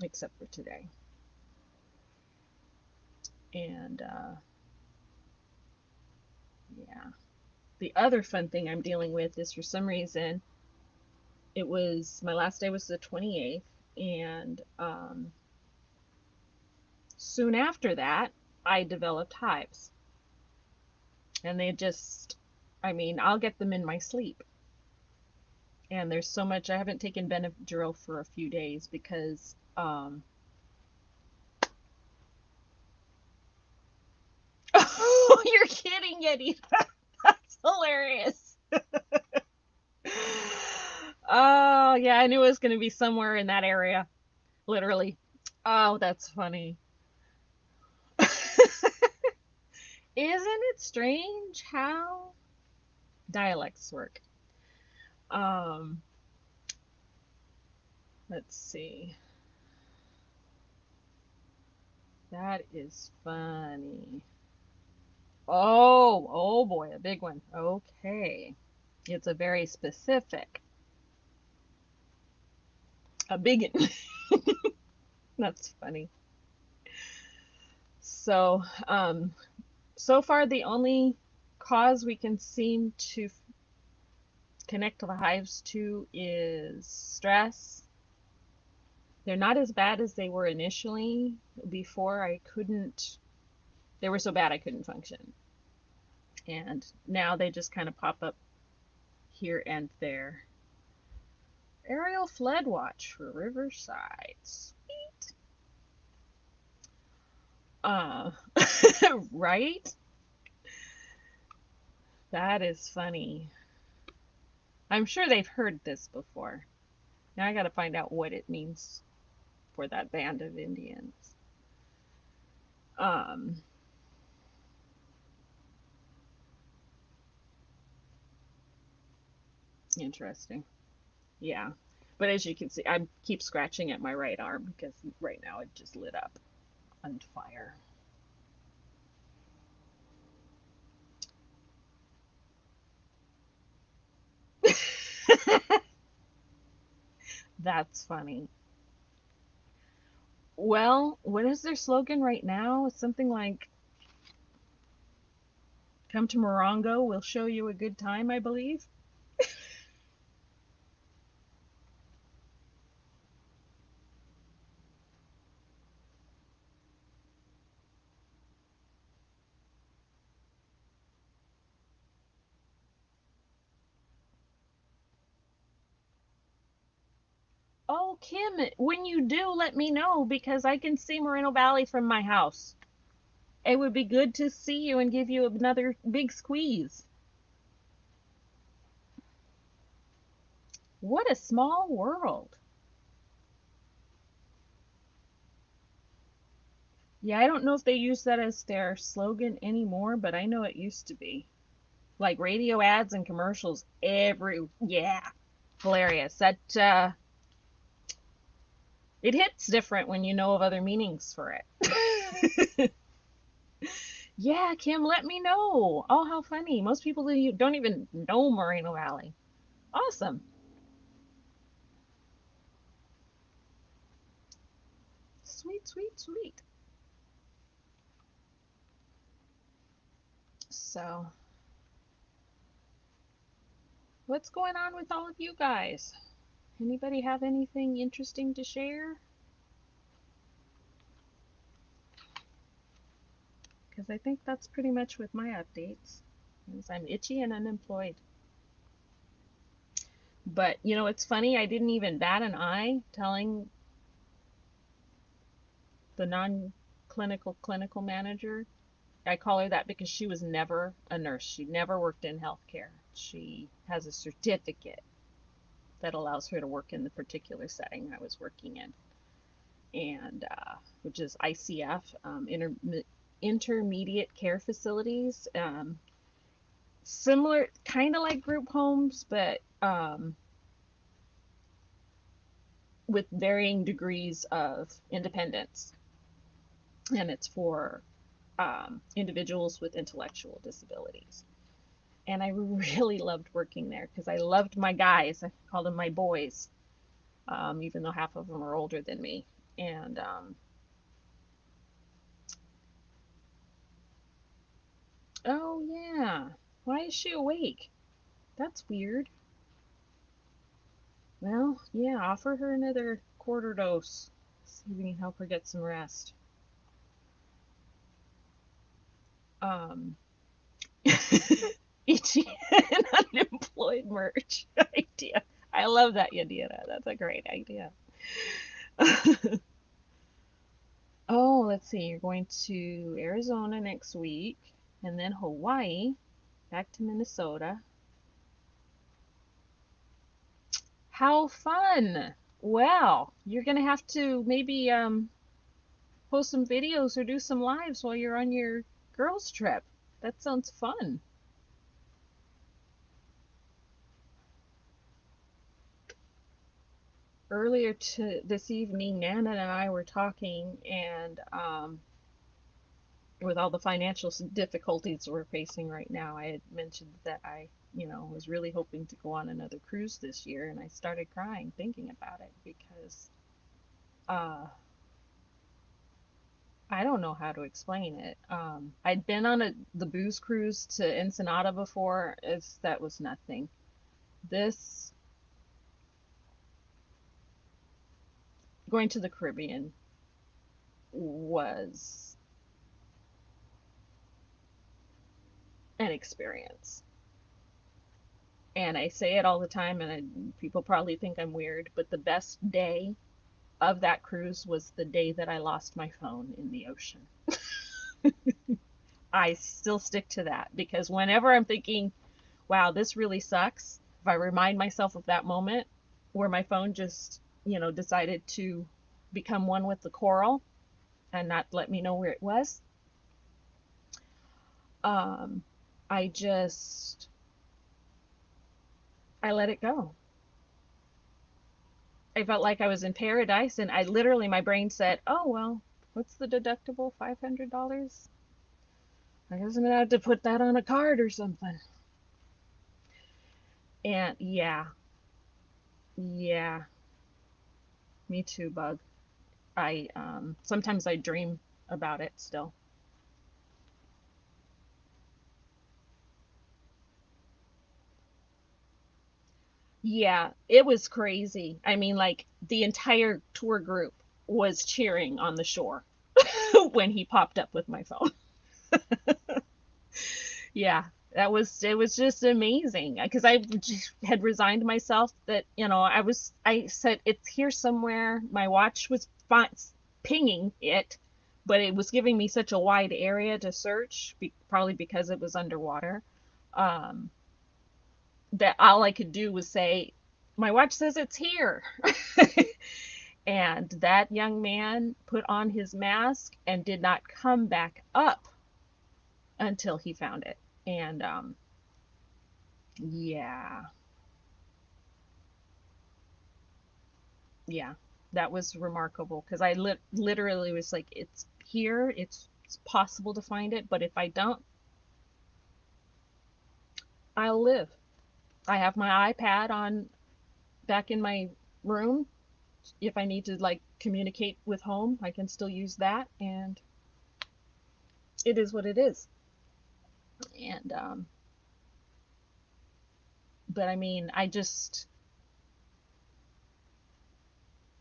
except for today. And yeah, the other fun thing I'm dealing with is, for some reason, it was, my last day was the 28th, and soon after that, I developed hives. And they just, I mean, I'll get them in my sleep. And there's so much, I haven't taken Benadryl for a few days because, oh, you're kidding, Yeti. That's hilarious. Oh, yeah, I knew it was going to be somewhere in that area, literally. Oh, that's funny. Isn't it strange how dialects work? Um, let's see. That is funny. Oh boy, a big one. Okay. It's a very specific, a big one. That's funny. So, so far the only cause we can seem to connect the hives to is stress. They're not as bad as they were initially. Before I couldn't, they were so bad I couldn't function. And now they just kind of pop up here and there. Aerial flood watch for Riverside. Sweet. Uh, right? That is funny. I'm sure they've heard this before. Now I gotta find out what it means for that band of Indians. Um, Interesting. Yeah. But as you can see, I keep scratching at my right arm because right now it just lit up on fire. That's funny. Well, what is their slogan right now? It's something like, come to Morongo, we'll show you a good time, I believe. Oh, Kim, when you do, let me know because I can see Moreno Valley from my house. It would be good to see you and give you another big squeeze. What a small world. Yeah, I don't know if they use that as their slogan anymore, but I know it used to be. Like radio ads and commercials yeah, hilarious. That it hits different when you know of other meanings for it. Yeah, Kim, let me know. Oh, how funny. Most people don't even know Moreno Valley. Awesome. Sweet, sweet, sweet. So, what's going on with all of you guys? Anybody have anything interesting to share? Because I think that's pretty much with my updates. Because I'm itchy and unemployed. But you know, it's funny, I didn't even bat an eye telling the non-clinical clinical manager. I call her that because she was never a nurse. She never worked in healthcare. She has a certificate that allows her to work in the particular setting I was working in, and which is ICF, intermediate care facilities, similar, kind of like group homes, but with varying degrees of independence. And it's for individuals with intellectual disabilities. And I really loved working there because I loved my guys. I called them my boys, even though half of them are older than me. And oh yeah, why is she awake? That's weird. Well, yeah, offer her another quarter dose. See if we can help her get some rest. Um, ETN unemployed merch idea. I love that idea. That's a great idea. Oh, let's see. You're going to Arizona next week, and then Hawaii, back to Minnesota. How fun! Well, you're gonna have to maybe post some videos or do some lives while you're on your girls' trip. That sounds fun. Earlier this evening, Nana and I were talking, and with all the financial difficulties we're facing right now, I had mentioned that I was really hoping to go on another cruise this year, and I started crying thinking about it because uh, I don't know how to explain it. I'd been on the booze cruise to Ensenada before. That was nothing. This going to the Caribbean was an experience. And I say it all the time, and people probably think I'm weird, but the best day of that cruise was the day that I lost my phone in the ocean. I still stick to that because whenever I'm thinking, wow, this really sucks, if I remind myself of that moment where my phone just, decided to become one with the coral and not let me know where it was, um, I just, I let it go. I felt like I was in paradise, and my brain said, oh, well, what's the deductible? $500? I guess I'm gonna have to put that on a card or something. And yeah, yeah, me too, Bug. I sometimes I dream about it still. Yeah, it was crazy. I mean, like the entire tour group was cheering on the shore when he popped up with my phone. Yeah, it was just amazing because I had resigned myself that, I said it's here somewhere. My watch was pinging it, but it was giving me such a wide area to search, probably because it was underwater. Um, that all I could do was say, my watch says it's here. And that young man put on his mask and did not come back up until he found it. And yeah, yeah, that was remarkable because I literally was like, it's here, it's possible to find it, but if I don't, I'll live. I have my iPad on back in my room. If I need to like communicate with home, I can still use that, and it is what it is. And but I mean, I just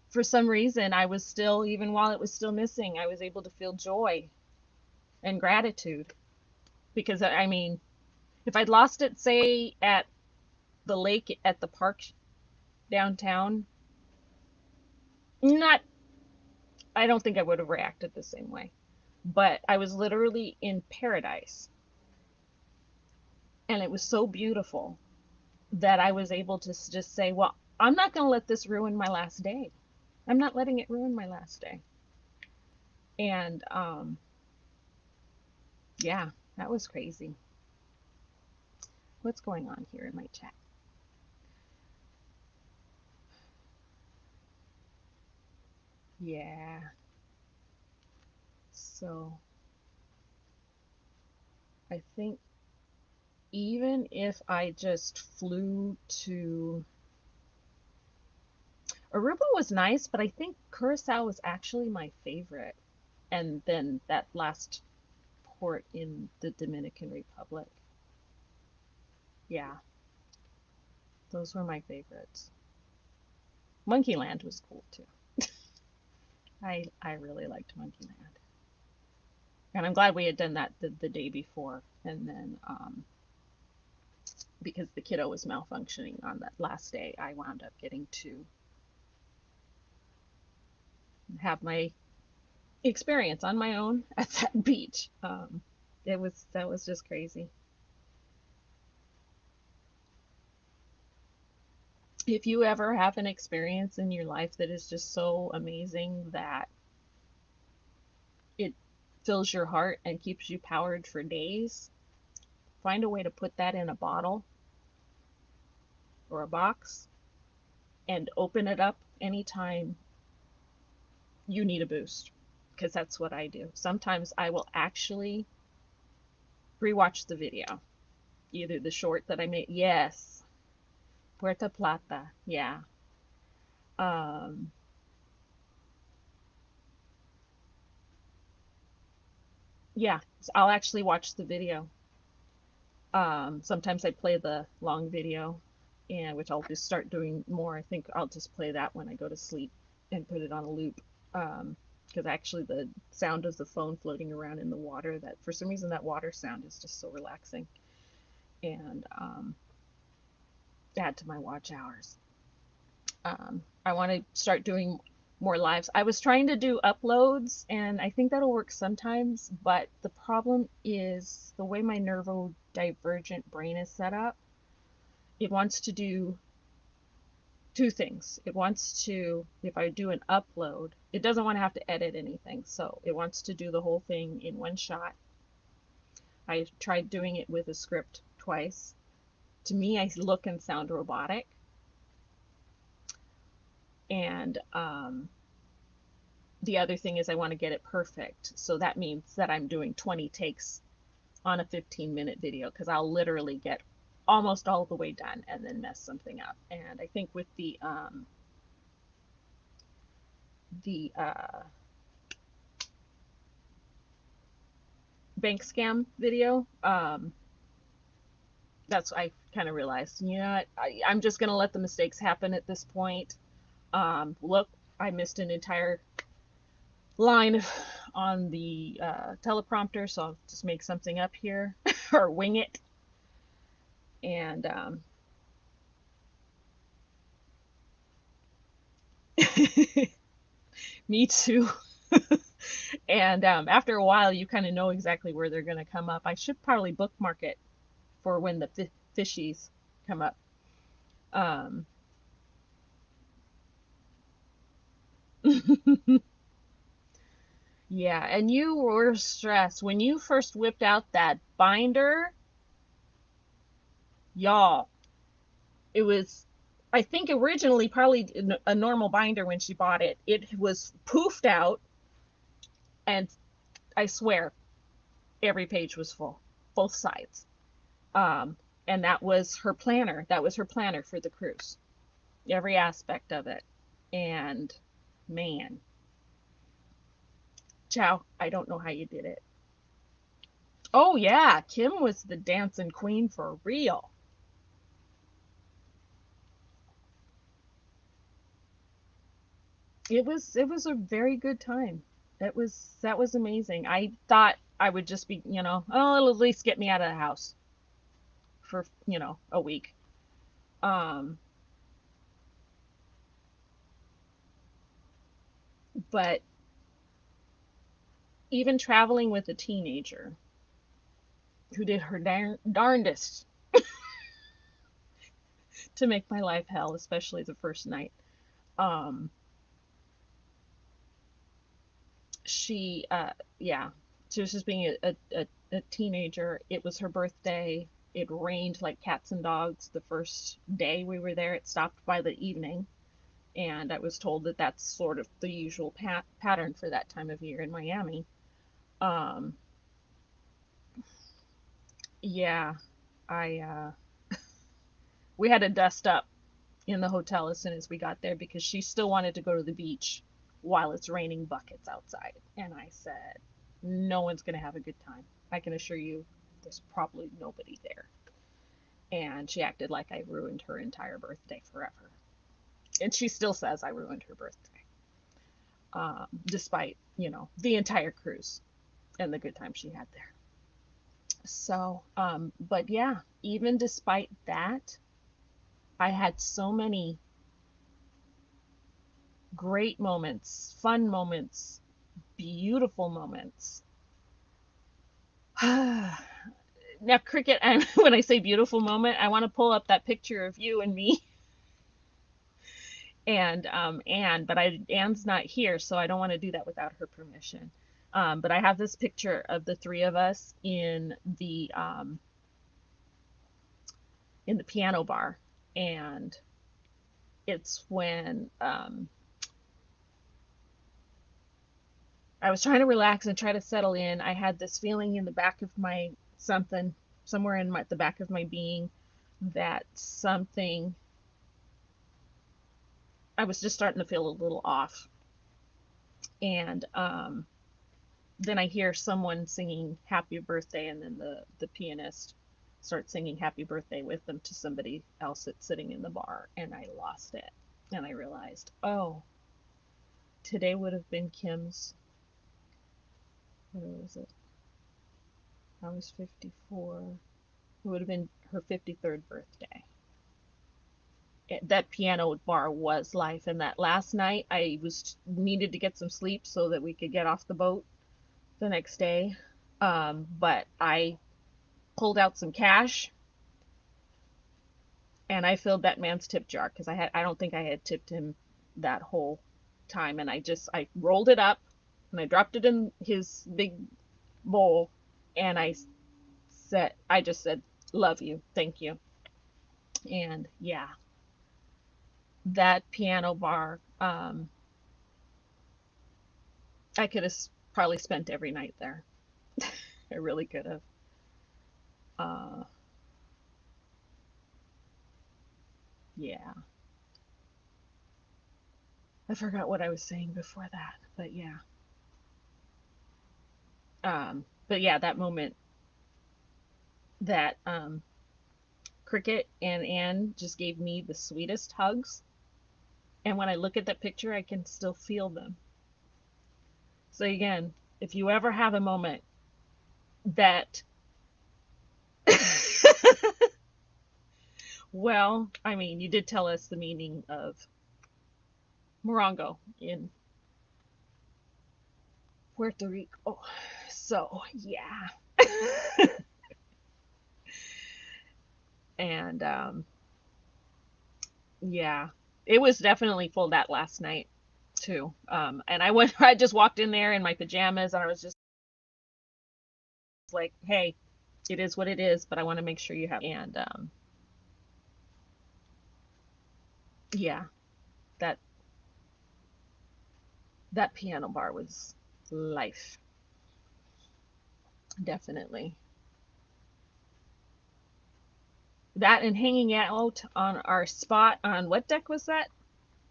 for some reason I was still, even while it was still missing, I was able to feel joy and gratitude because I mean, if I'd lost it, say at the lake at the park downtown, not I don't think I would have reacted the same way. But I was literally in paradise, and it was so beautiful that I was able to just say, well, I'm not going to let this ruin my last day. I'm not letting it ruin my last day. And yeah, that was crazy. What's going on here in my chat? Yeah. So I think even if I just flew to Aruba was nice, but I think Curacao was actually my favorite. And then that last port in the Dominican Republic. Yeah, those were my favorites. Monkeyland was cool too. I really liked Monkeyland. And I'm glad we had done that the day before. And then, because the kiddo was malfunctioning on that last day, I wound up getting to have my experience on my own at that beach. That was just crazy. If you ever have an experience in your life that is just so amazing that it fills your heart and keeps you powered for days, find a way to put that in a bottle or a box and open it up anytime you need a boost, because that's what I do. Sometimes I will actually rewatch the video, either the short that I made. Yes, Puerto Plata. Yeah. Um, yeah, so I'll actually watch the video. Sometimes I play the long video, and which I'll just start doing more. I think I'll just play that when I go to sleep and put it on a loop. Because actually the sound of the phone floating around in the water, that for some reason that water sound is just so relaxing, and add to my watch hours. I want to start doing more lives. I was trying to do uploads, and I think that'll work sometimes, but the problem is the way my neurodivergent brain is set up. It wants to do two things. It wants to, if I do an upload, it doesn't want to have to edit anything, so it wants to do the whole thing in one shot. I tried doing it with a script twice. To me, I look and sound robotic. And the other thing is I want to get it perfect. So that means that I'm doing 20 takes on a 15-minute video, because I'll literally get almost all the way done and then mess something up. And I think with the bank scam video, that's I kind of realized, you know what, I'm just gonna let the mistakes happen at this point. Look, I missed an entire line on the teleprompter, so I'll just make something up here or wing it. And me too. And after a while, you kind of know exactly where they're going to come up. I should probably bookmark it for when the fishies come up. Um, yeah, and you were stressed when you first whipped out that binder, y'all. It was, I think, originally probably a normal binder when she bought it. It was poofed out, and I swear every page was full, both sides. Um, and that was her planner. That was her planner for the cruise, every aspect of it. And man, Chow, I don't know how you did it. Oh yeah, Kim was the dancing queen for real. It was a very good time. That was amazing. I thought I would just be, oh, it'll at least get me out of the house for, a week. Um, but even traveling with a teenager who did her darndest to make my life hell, especially the first night. Um, she, yeah, she was just being a teenager. It was her birthday. It rained like cats and dogs the first day we were there. It stopped by the evening. And I was told that that's sort of the usual pattern for that time of year in Miami. Um, yeah, I we had to dust up in the hotel as soon as we got there because she still wanted to go to the beach while it's raining buckets outside. And I said, no one's going to have a good time. I can assure you there's probably nobody there. And she acted like I ruined her entire birthday forever. And she still says I ruined her birthday, despite, the entire cruise. and the good time she had there. So, but yeah, even despite that, I had so many great moments, fun moments, beautiful moments. Now, Cricket, when I say beautiful moment, I want to pull up that picture of you and me and Anne, but Anne's not here, so I don't want to do that without her permission. But I have this picture of the three of us in the piano bar, and it's when I was trying to relax and try to settle in. I had this feeling in the back of my somewhere in the back of my being, that something, I was just starting to feel a little off. And then I hear someone singing happy birthday, and then the pianist starts singing happy birthday with them to somebody else that's sitting in the bar, and I lost it. And I realized, oh, today would have been Kim's, what was it? I was 54. It would have been her 53rd birthday. That piano bar was life, and that last night I needed to get some sleep so that we could get off the boat the next day. But I pulled out some cash and I filled that man's tip jar, because I don't think I had tipped him that whole time, and I rolled it up and I dropped it in his big bowl, and I just said, love you, thank you. And yeah, that piano bar, I could have probably spent every night there. I really could have. Uh, yeah. I forgot what I was saying before that, but yeah. But yeah, that moment that Cricket and Anne just gave me the sweetest hugs. And when I look at that picture, I can still feel them. So again, if you ever have a moment that, well, I mean, you did tell us the meaning of morongo in Puerto Rico. So yeah. And yeah, it was definitely full that last night too. And I just walked in there in my pajamas, and I was just like, hey, it is what it is, but I want to make sure you have. And yeah, that that piano bar was life, definitely. That and hanging out on our spot on, what deck was that,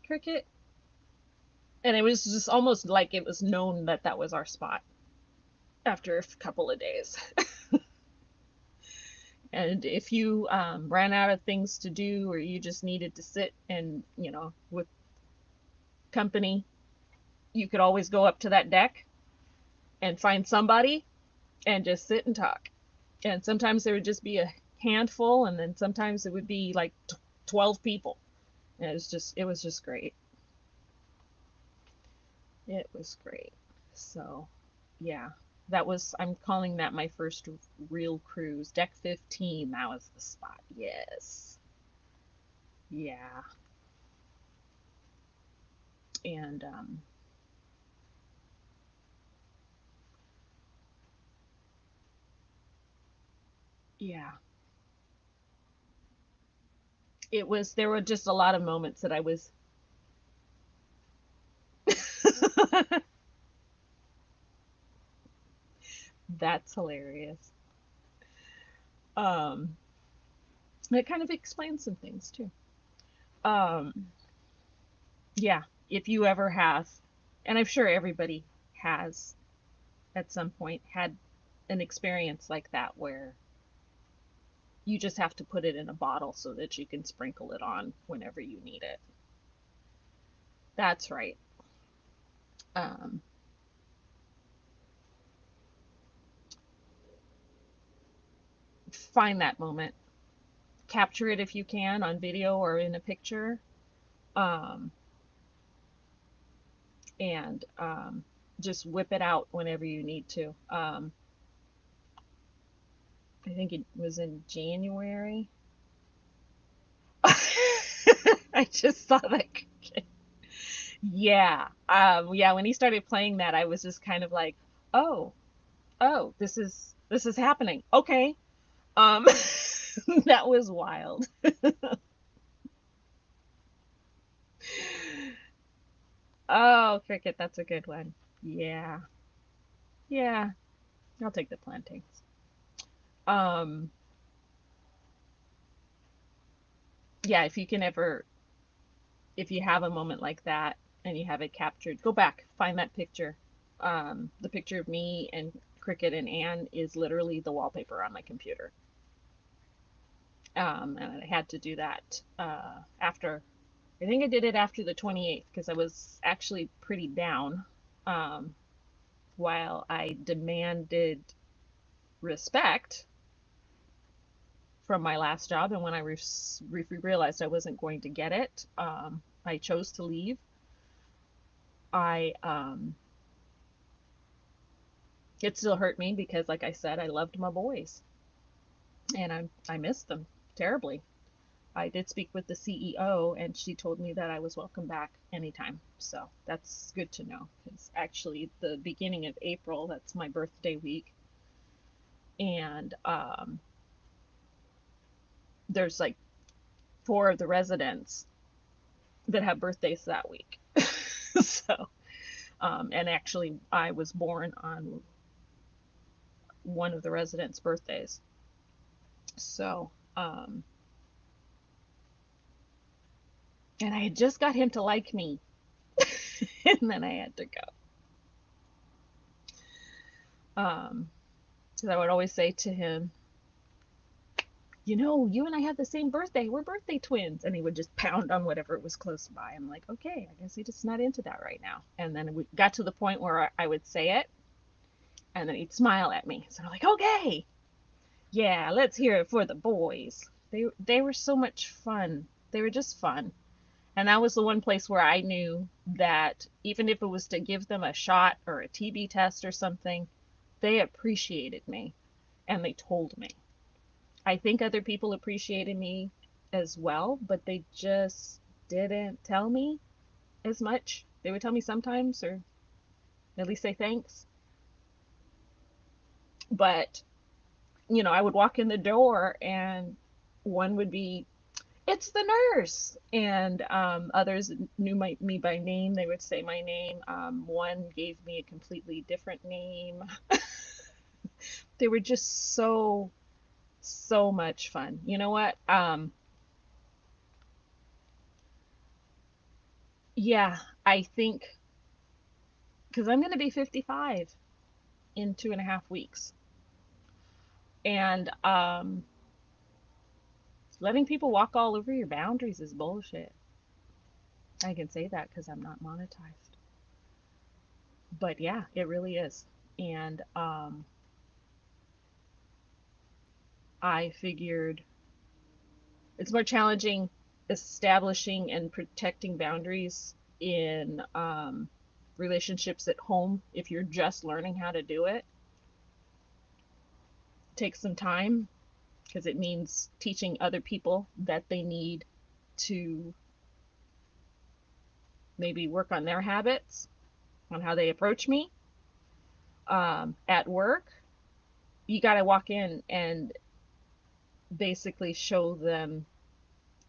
Cricket? And it was just almost like it was known that that was our spot after a couple of days. And if you ran out of things to do, or you just needed to sit and, with company, you could always go up to that deck and find somebody and just sit and talk. And sometimes there would just be a handful, and then sometimes it would be like 12 people. And it was just great. It was great. So, yeah, I'm calling that my first real cruise. Deck 15, that was the spot. Yes. Yeah. And, yeah, there were just a lot of moments that I was, that's hilarious. Um, it kind of explains some things too. Um, yeah, if you ever have, and I'm sure everybody has at some point had an experience like that, where you just have to put it in a bottle so that you can sprinkle it on whenever you need it. That's right. Um, find that moment, capture it if you can on video or in a picture, um, and just whip it out whenever you need to. I think it was in January. I just saw that. Yeah. Yeah, when he started playing that, I was just kind of like, "Oh, oh, this is happening." Okay. Um that was wild. Oh, cricket, that's a good one. Yeah. Yeah, I'll take the plantains. Um yeah, if you can ever, if you have a moment like that and you have it captured, go back, find that picture. The picture of me and Cricket and Anne is literally the wallpaper on my computer. And I had to do that after, I think I did it after the 28th because I was actually pretty down, um, while I demanded respect from my last job. And when I realized I wasn't going to get it, I chose to leave. I It still hurt me because, like I said, I loved my boys and I missed them terribly. I did speak with the CEO and she told me that I was welcome back anytime. So that's good to know because actually the beginning of April, that's my birthday week. And there's like four of the residents that have birthdays that week. So, and actually I was born on one of the residents' birthdays. So, and I had just got him to like me and then I had to go. Because I would always say to him, you know, you and I have the same birthday. We're birthday twins. And he would just pound on whatever was close by. I'm like, okay, I guess he's just not into that right now. And then we got to the point where I would say it, and then he'd smile at me. So I'm like, okay, yeah, let's hear it for the boys. They were so much fun. They were just fun. And that was the one place where I knew that even if it was to give them a shot or a TB test or something, they appreciated me and they told me. I think other people appreciated me as well, but they just didn't tell me as much. They would tell me sometimes or at least say thanks. But, you know, I would walk in the door and one would be, it's the nurse. And others knew me by name. They would say my name. One gave me a completely different name. They were just so, so much fun. You know what? Yeah, I think because I'm going to be 55 in 2.5 weeks. And letting people walk all over your boundaries is bullshit. I can say that because I'm not monetized. But yeah, it really is. And I figured it's more challenging establishing and protecting boundaries in relationships at home if you're just learning how to do it. It takes some time because it means teaching other people that they need to maybe work on their habits, on how they approach me. At work, you got to walk in and basically show them,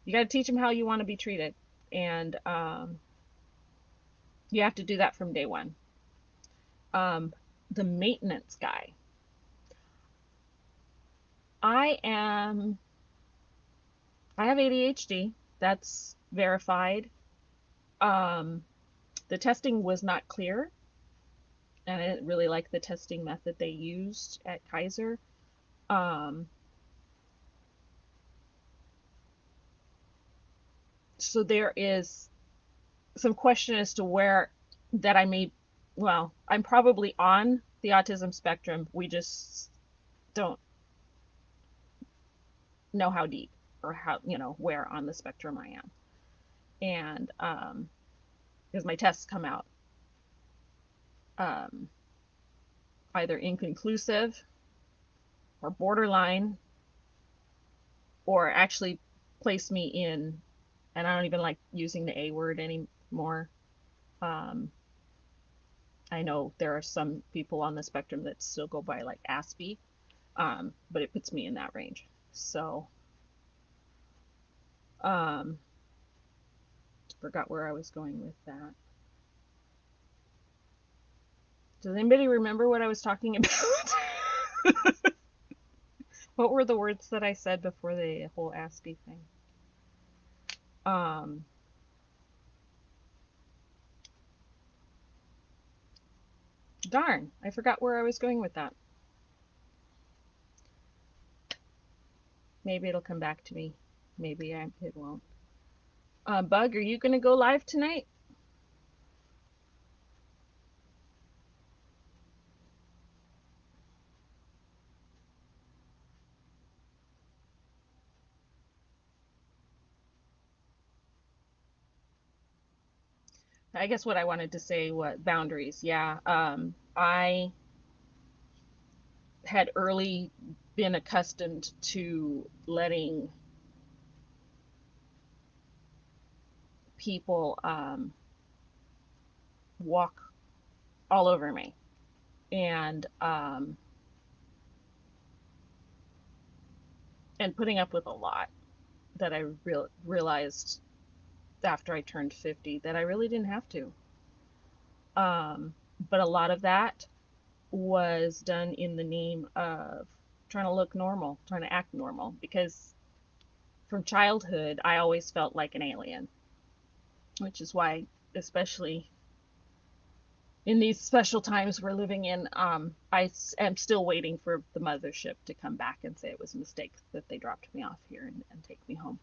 you got to teach them how you want to be treated. And you have to do that from day one. Um, the maintenance guy. I am, I have ADHD. That's verified. Um, the testing was not clear, and I didn't really like the testing method they used at Kaiser. Um, so there is some question as to where that I may, well, I'm probably on the autism spectrum. We just don't know how deep or how, where on the spectrum I am. And because my tests come out um, either inconclusive or borderline, or actually place me in, and I don't even like using the A word anymore. Um, I know there are some people on the spectrum that still go by like Aspie, but it puts me in that range. So, um, forgot where I was going with that. Does anybody remember what I was talking about? What were the words that I said before the whole Aspie thing? Um, Darn, I forgot where I was going with that. Maybe it'll come back to me. Maybe it won't. Bug, are you going to go live tonight? I guess what I wanted to say, what boundaries. Yeah. I had early been accustomed to letting people walk all over me, and putting up with a lot that I realized after I turned 50 that I really didn't have to. Um, but a lot of that was done in the name of trying to look normal, trying to act normal, because from childhood, I always felt like an alien, which is why, especially in these special times we're living in, am still waiting for the mothership to come back and say it was a mistake that they dropped me off here and take me home.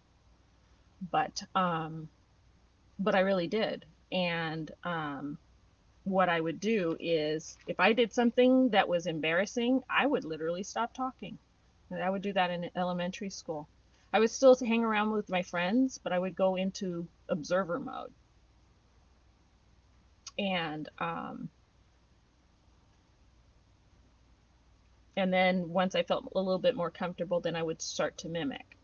But I really did. And what I would do is if I did something that was embarrassing, I would literally stop talking. And I would do that in elementary school. I would still hang around with my friends, but I would go into observer mode. And and then once I felt a little bit more comfortable, then I would start to mimic.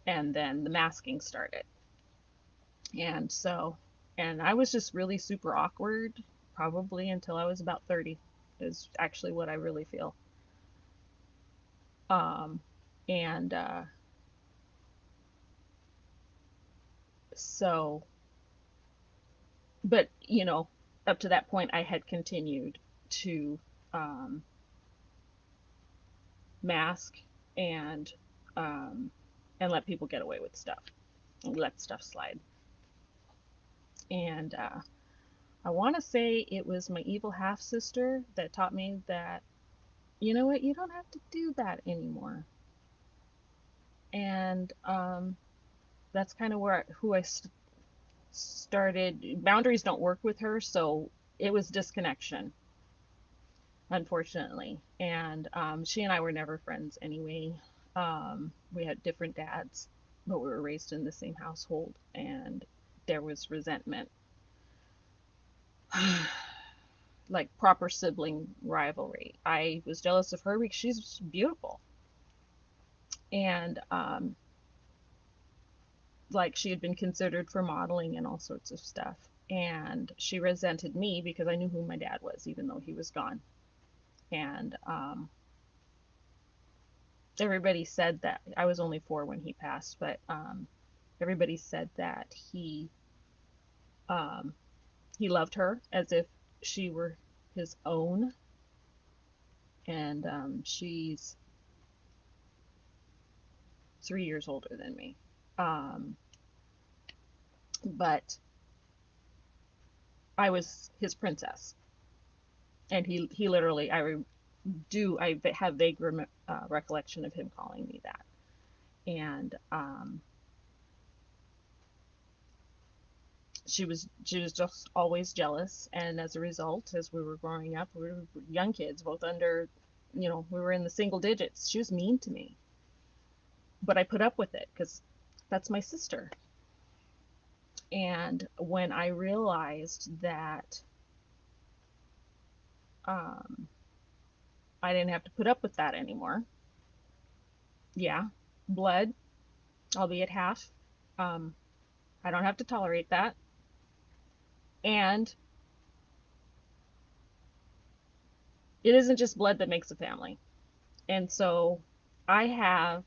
And then the masking started. And so, and I was just really super awkward probably until I was about 30 is actually what I really feel. Um, and so, but up to that point, I had continued to um, mask and um, and let people get away with stuff, and let stuff slide. And I want to say it was my evil half sister that taught me that you know what, you don't have to do that anymore. And that's kind of where who I started. Boundaries don't work with her, so it was disconnection, unfortunately. And she and I were never friends anyway. We had different dads, but we were raised in the same household, and there was resentment, like proper sibling rivalry. I was jealous of her because she's beautiful, and like she had been considered for modeling and all sorts of stuff. And she resented me because I knew who my dad was, even though he was gone. And everybody said that I was only 4 when he passed, but everybody said that um, he loved her as if she were his own. And she's 3 years older than me. Um, but I was his princess, and he literally I have vague recollection of him calling me that. And she was just always jealous, and as a result, as we were growing up, we were young kids, both under we were in the single digits. She was mean to me, but I put up with it because that's my sister. And when I realized that um, I didn't have to put up with that anymore, yeah, blood, albeit half, um, I don't have to tolerate that. And it isn't just blood that makes a family. And so I have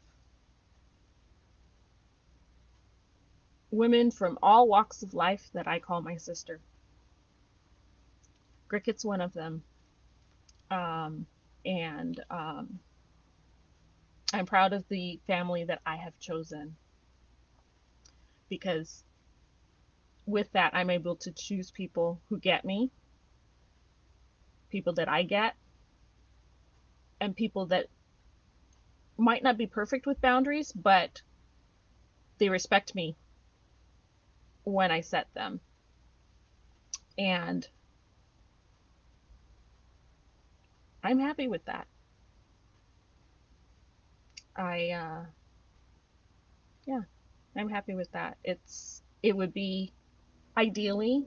women from all walks of life that I call my sister. Cricket's one of them. And I'm proud of the family that I have chosen because with that, I'm able to choose people who get me, people that I get, and people that might not be perfect with boundaries, but they respect me when I set them. And I'm happy with that. I yeah, I'm happy with that. It would be ideally,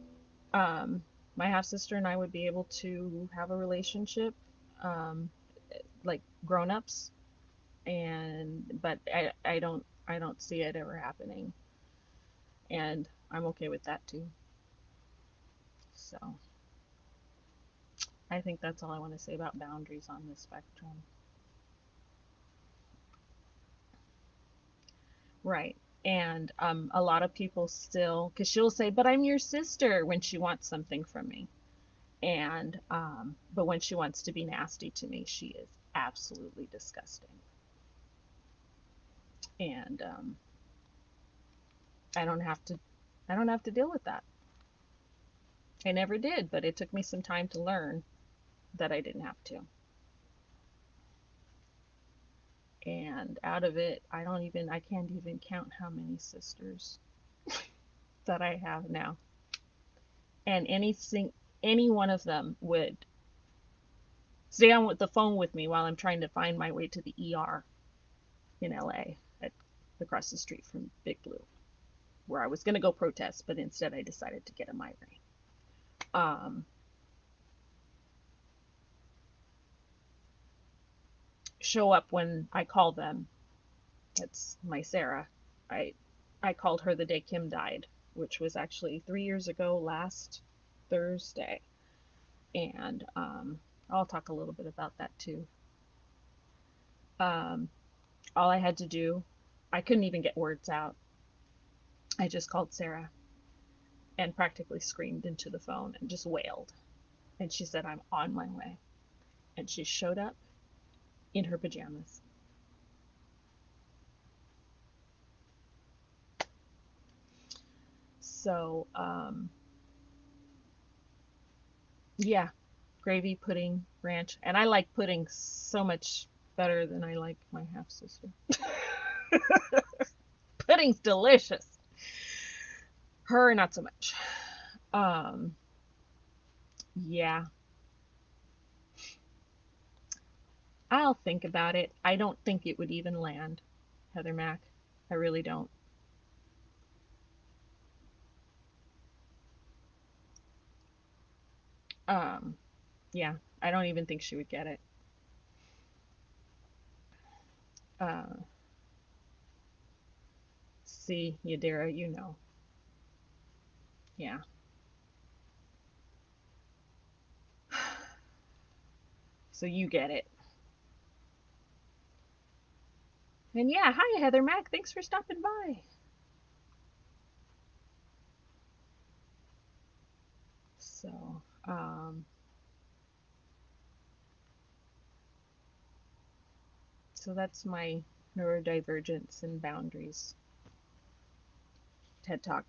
um, my half sister and I would be able to have a relationship, um, like grown ups, but I don't see it ever happening, and I'm okay with that too. So I think that's all I want to say about boundaries on this spectrum. Right. And a lot of people still, because she'll say, "But I'm your sister," when she wants something from me. And but when she wants to be nasty to me, she is absolutely disgusting. And I don't have to I don't have to deal with that. I never did, but it took me some time to learn that I didn't have to. And out of it, I can't even count how many sisters that I have now. And any one of them would stay on with the phone with me while I'm trying to find my way to the ER in LA, across the street from Big Blue, where I was going to go protest, but instead I decided to get a migraine. Um, Show up when I call them. That's my Sarah. I I called her the day Kim died, which was actually 3 years ago last Thursday. And I'll talk a little bit about that too. Um, all I had to do, I couldn't even get words out. I just called Sarah and practically screamed into the phone and just wailed. And she said, "I'm on my way." And she showed up in her pajamas. So, yeah, gravy, pudding, ranch. And I like pudding so much better than I like my half sister. Pudding's delicious. Her, not so much. Um, yeah, I'll think about it. I don't think it would even land, Heather Mack. I really don't. Um, yeah, I don't even think she would get it. Uh, See, Yadira, you know. Yeah. So you get it. And yeah, hi Heather Mack. Thanks for stopping by. So, so that's my neurodivergence and boundaries TED Talk.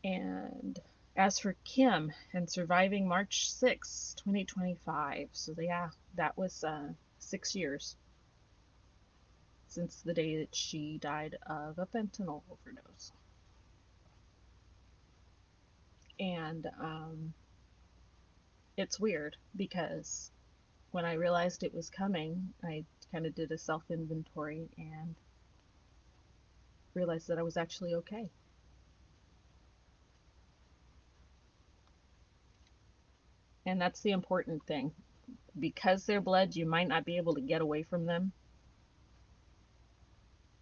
And as for Kim and surviving March 6, 2025, so yeah, that was 6 years since the day that she died of a fentanyl overdose. And it's weird because when I realized it was coming, I kind of did a self inventory and realized that I was actually okay. And that's the important thing. Because they're blood, you might not be able to get away from them,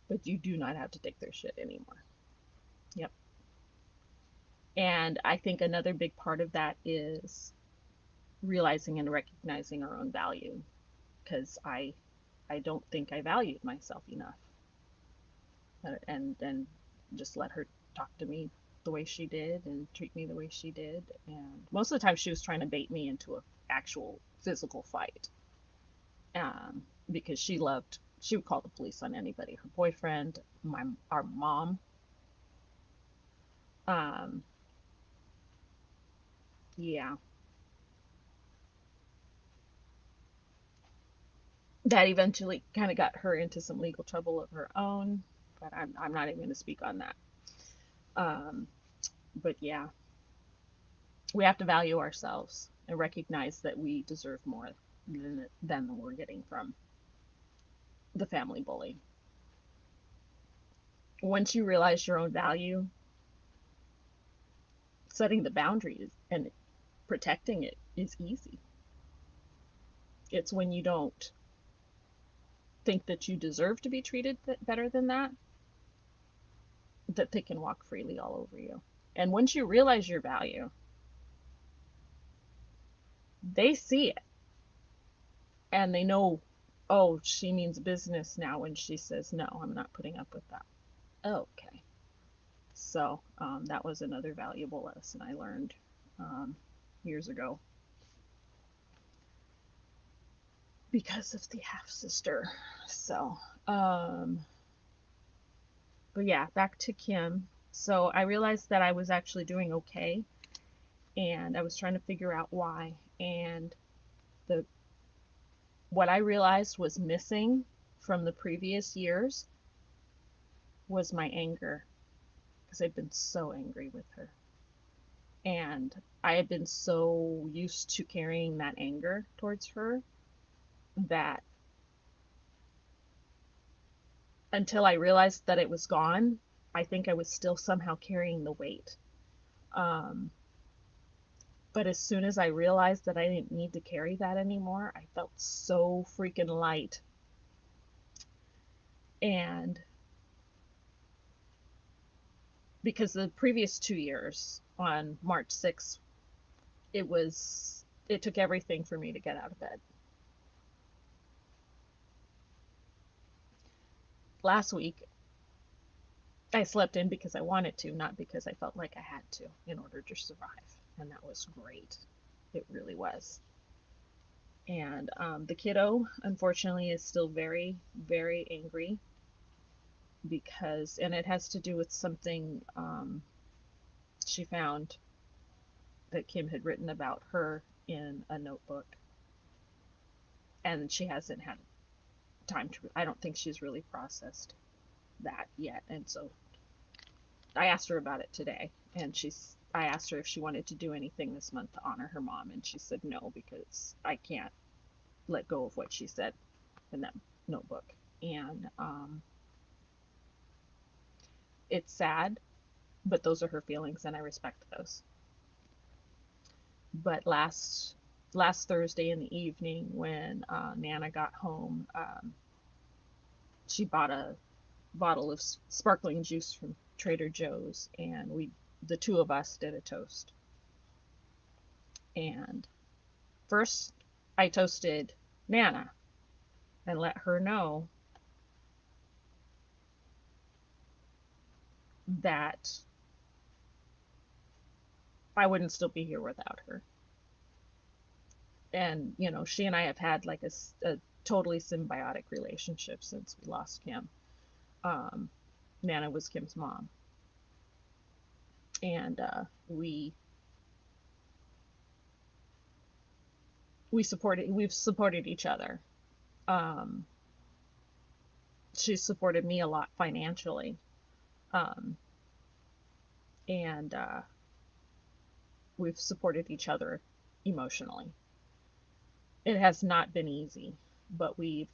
but you do not have to take their shit anymore. Yep. And I think another big part of that is realizing and recognizing our own value, because I don't think I valued myself enough. And just let her talk to me the way she did and treat me the way she did. And most of the time she was trying to bait me into an actual physical fight, because she would call the police on anybody, her boyfriend, our mom. um, yeah, that eventually kind of got her into some legal trouble of her own, but I'm not even going to speak on that. um, but yeah, we have to value ourselves and recognize that we deserve more than we're getting from the family bully. Once you realize your own value, setting the boundaries and protecting it is easy. It's when you don't think that you deserve to be treated better than that they can walk freely all over you. And once you realize your value, they see it and they know, oh, she means business now when she says, no, I'm not putting up with that. Okay. So that was another valuable lesson I learned years ago because of the half sister. So, but yeah, back to Kim. So I realized that I was actually doing okay, and I was trying to figure out why. And the what I realized was missing from the previous years was my anger, because I'd been so angry with her. And I had been so used to carrying that anger towards her that until I realized that it was gone, I think I was still somehow carrying the weight. Um, but as soon as I realized that I didn't need to carry that anymore, I felt so freaking light. And because the previous 2 years on March 6th, it took everything for me to get out of bed. Last week, I slept in because I wanted to, not because I felt like I had to in order to survive. And that was great. It really was. And the kiddo, unfortunately, is still very, very angry because, and it has to do with something she found that Kim had written about her in a notebook. And she hasn't had time to, I don't think she's really processed that yet. And so I asked her about it today, and I asked her if she wanted to do anything this month to honor her mom, and she said no, because I can't let go of what she said in that notebook. And it's sad, but those are her feelings, and I respect those. But last Thursday in the evening, when Nana got home, she bought a bottle of sparkling juice from Trader Joe's, and the two of us, did a toast. And first, I toasted Nana and let her know that I wouldn't still be here without her. And, she and I have had like a totally symbiotic relationship since we lost Kim. Nana was Kim's mom. And we've supported each other. Um, she's supported me a lot financially. Um, and we've supported each other emotionally. It has not been easy, but we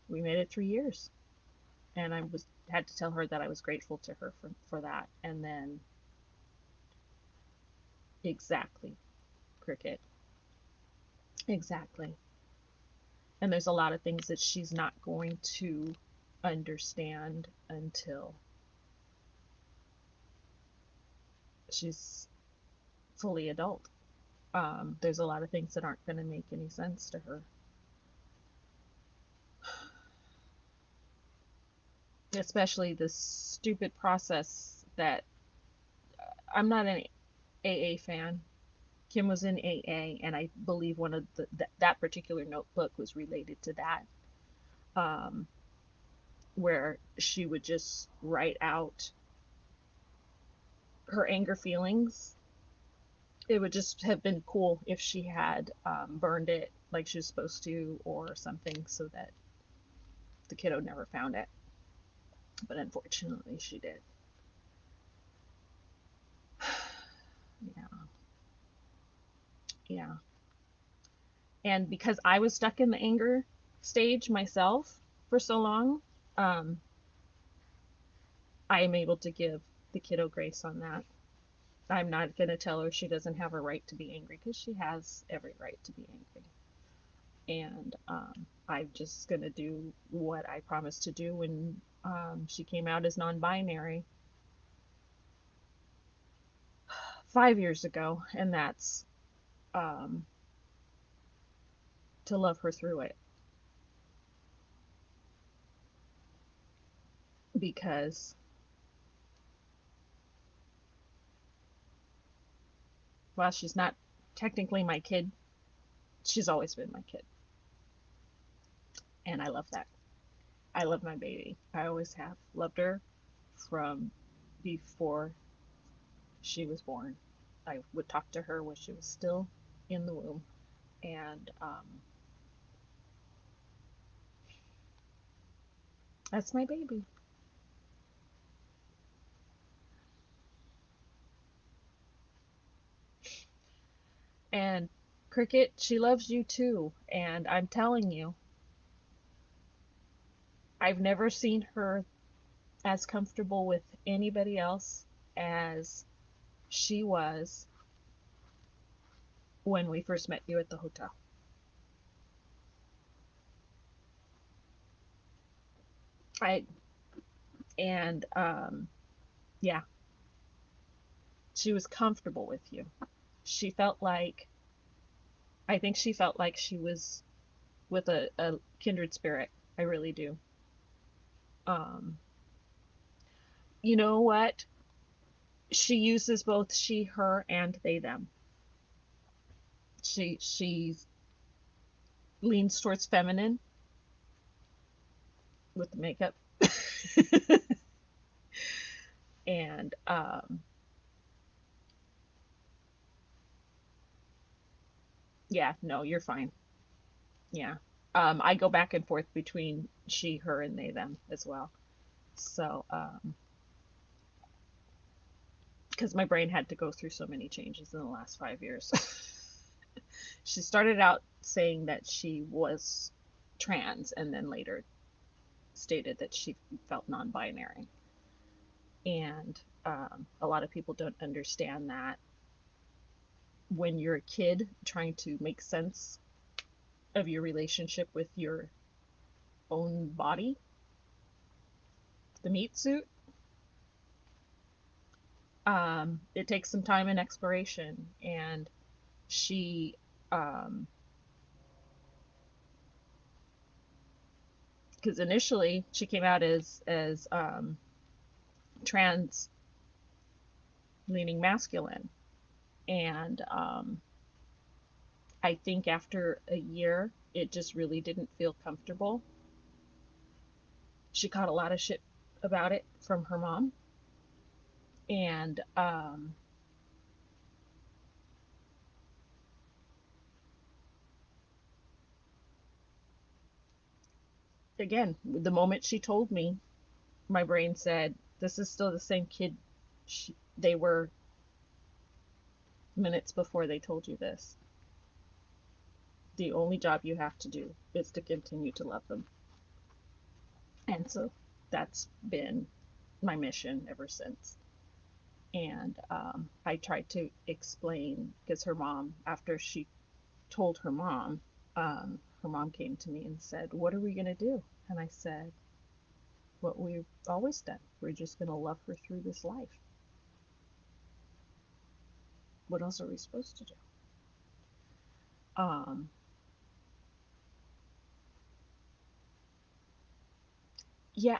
made it 3 years, and I was had to tell her that I was grateful to her for that. And then exactly, Cricket, exactly. And there's a lot of things that she's not going to understand until she's fully adult. There's a lot of things that aren't going to make any sense to her, especially this stupid process that I'm not an AA fan. Kim was in AA, and I believe one of that particular notebook was related to that, um, where she would just write out her anger feelings. It would just have been cool if she had burned it like she was supposed to or something so that the kiddo never found it. But unfortunately, she did. Yeah. Yeah. And because I was stuck in the anger stage myself for so long, um, I am able to give the kiddo grace on that. I'm not going to tell her she doesn't have a right to be angry because she has every right to be angry. And I'm just going to do what I promised to do when she came out as non binary 5 years ago, and that's um, to love her through it. Because while she's not technically my kid, she's always been my kid. And I love that. I love my baby. I always have loved her from before she was born. I would talk to her when she was still in the womb. And that's my baby. And Cricket, she loves you too. And I'm telling you, I've never seen her as comfortable with anybody else as she was when we first met you at the hotel. I and yeah, she was comfortable with you. She felt like I think she felt like she was with a kindred spirit. I really do. Um, you know what? She uses both she, her, and they, them. She leans towards feminine with the makeup, and yeah, no, you're fine. Yeah, I go back and forth between she, her, and they, them as well. So, because my brain had to go through so many changes in the last 5 years. She started out saying that she was trans and then later stated that she felt non binary. And a lot of people don't understand that when you're a kid trying to make sense of your relationship with your own body, the meat suit, it takes some time and exploration. And she, because initially she came out as trans leaning masculine, and I think after a year it just really didn't feel comfortable. She caught a lot of shit about it from her mom, and again, the moment she told me, my brain said, "This is still the same kid they were minutes before they told you this." The only job you have to do is to continue to love them. And so that's been my mission ever since. And I tried to explain, because her mom, after she told her mom came to me and said, "What are we going to do?" And I said, "What we've always done. We're just going to love her through this life. What else are we supposed to do?" Um, yeah,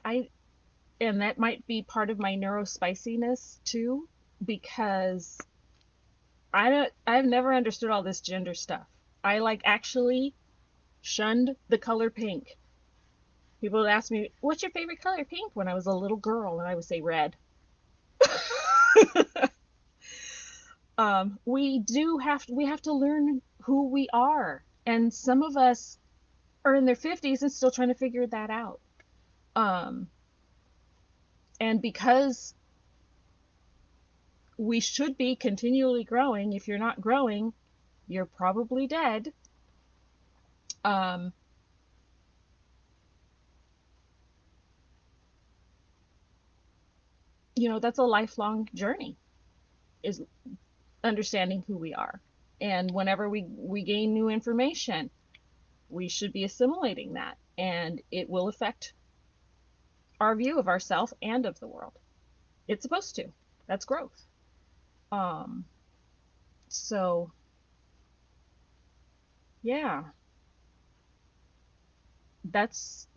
and that might be part of my neurospiciness too, because I've never understood all this gender stuff. I like actually shunned the color pink. People would ask me, "What's your favorite color?" Pink, when I was a little girl, and I would say red. We have to learn who we are, and some of us are in their 50s and still trying to figure that out. Um, and because we should be continually growing, if you're not growing, you're probably dead. Um, that's a lifelong journey, is understanding who we are. And whenever we gain new information, we should be assimilating that, and it will affect our view of ourselves and of the world. It's supposed to. That's growth. Um, so yeah, that's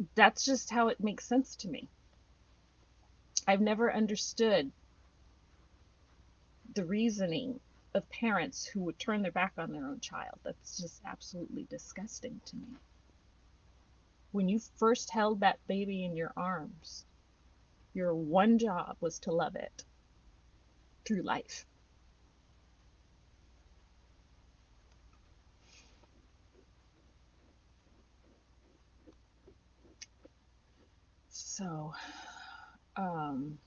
just how it makes sense to me. I've never understood the reasoning of parents who would turn their back on their own child. That's just absolutely disgusting to me. When you first held that baby in your arms, your one job was to love it through life. So, um,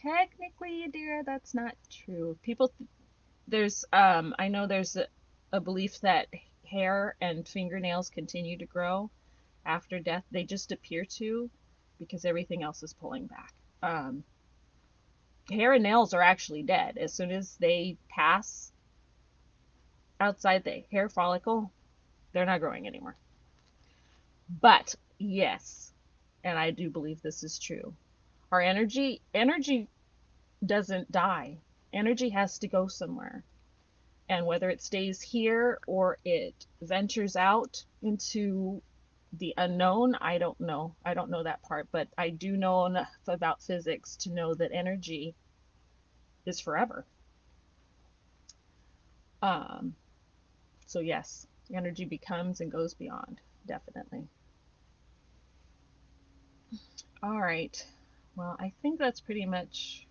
technically, Adira, that's not true. I know there's a belief that hair and fingernails continue to grow after death. They just appear to, because everything else is pulling back. Um, Hair and nails are actually dead. As soon as they pass outside the hair follicle, they're not growing anymore. But yes, and I do believe this is true. Our energy doesn't die. Energy has to go somewhere. And whether it stays here or it ventures out into the unknown, I don't know. I don't know that part, but I do know enough about physics to know that energy is forever. Um, so yes, energy becomes and goes beyond, definitely. All right. Well, I think that's pretty much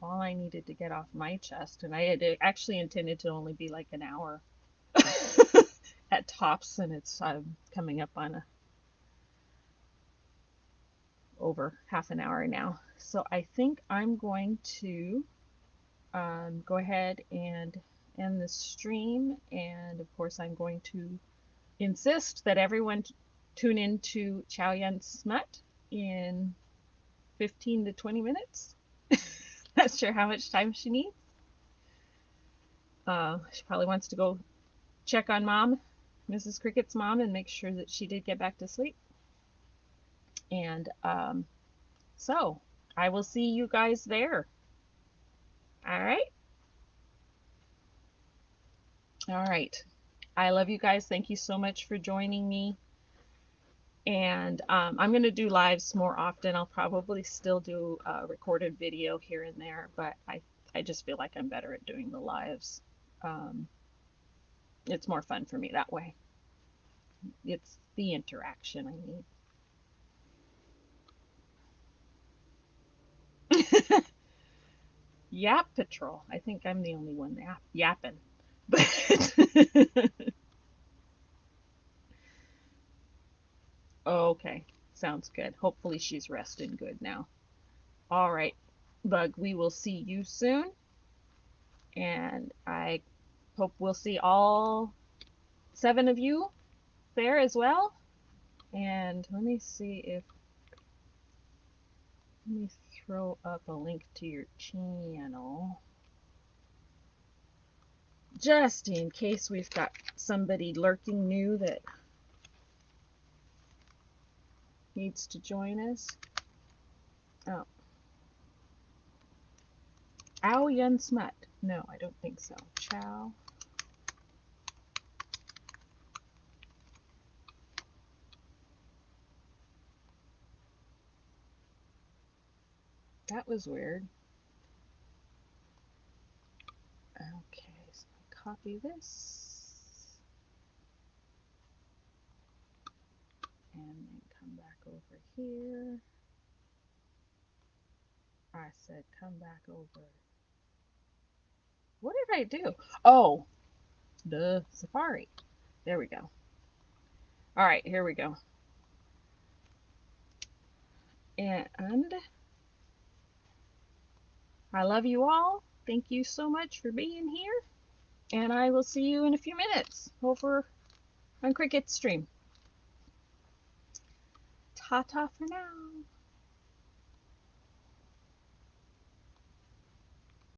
all I needed to get off my chest, and I had actually intended to only be like an hour at tops, and it's coming up on over half an hour now. So I think I'm going to go ahead and end the stream, and of course I'm going to insist that everyone tune in to Chow Yun Smut in 15 to 20 minutes. Not sure how much time she needs. She probably wants to go check on mom, Mrs. Cricket's mom, and make sure that she did get back to sleep. And so I will see you guys there. All right. All right. I love you guys. Thank you so much for joining me. And I'm going to do lives more often. I'll probably still do a recorded video here and there, but I just feel like I'm better at doing the lives. It's more fun for me that way. It's the interaction I need. Yap Patrol. I think I'm the only one yapping. But okay, sounds good. Hopefully she's resting good now. All right, Bug, we will see you soon. And I hope we'll see all 7 of you there as well. And let me see if, let me throw up a link to your channel, just in case we've got somebody lurking new that needs to join us. Oh. Ao Yun Smut. No, I don't think so. Chow. That was weird. Okay, so copy this. And then come back over here. I said come back over. What did I do? Oh, the Safari. There we go. All right, here we go. And I love you all. Thank you so much for being here. And I will see you in a few minutes over on Cricut stream. Ta-ta for now.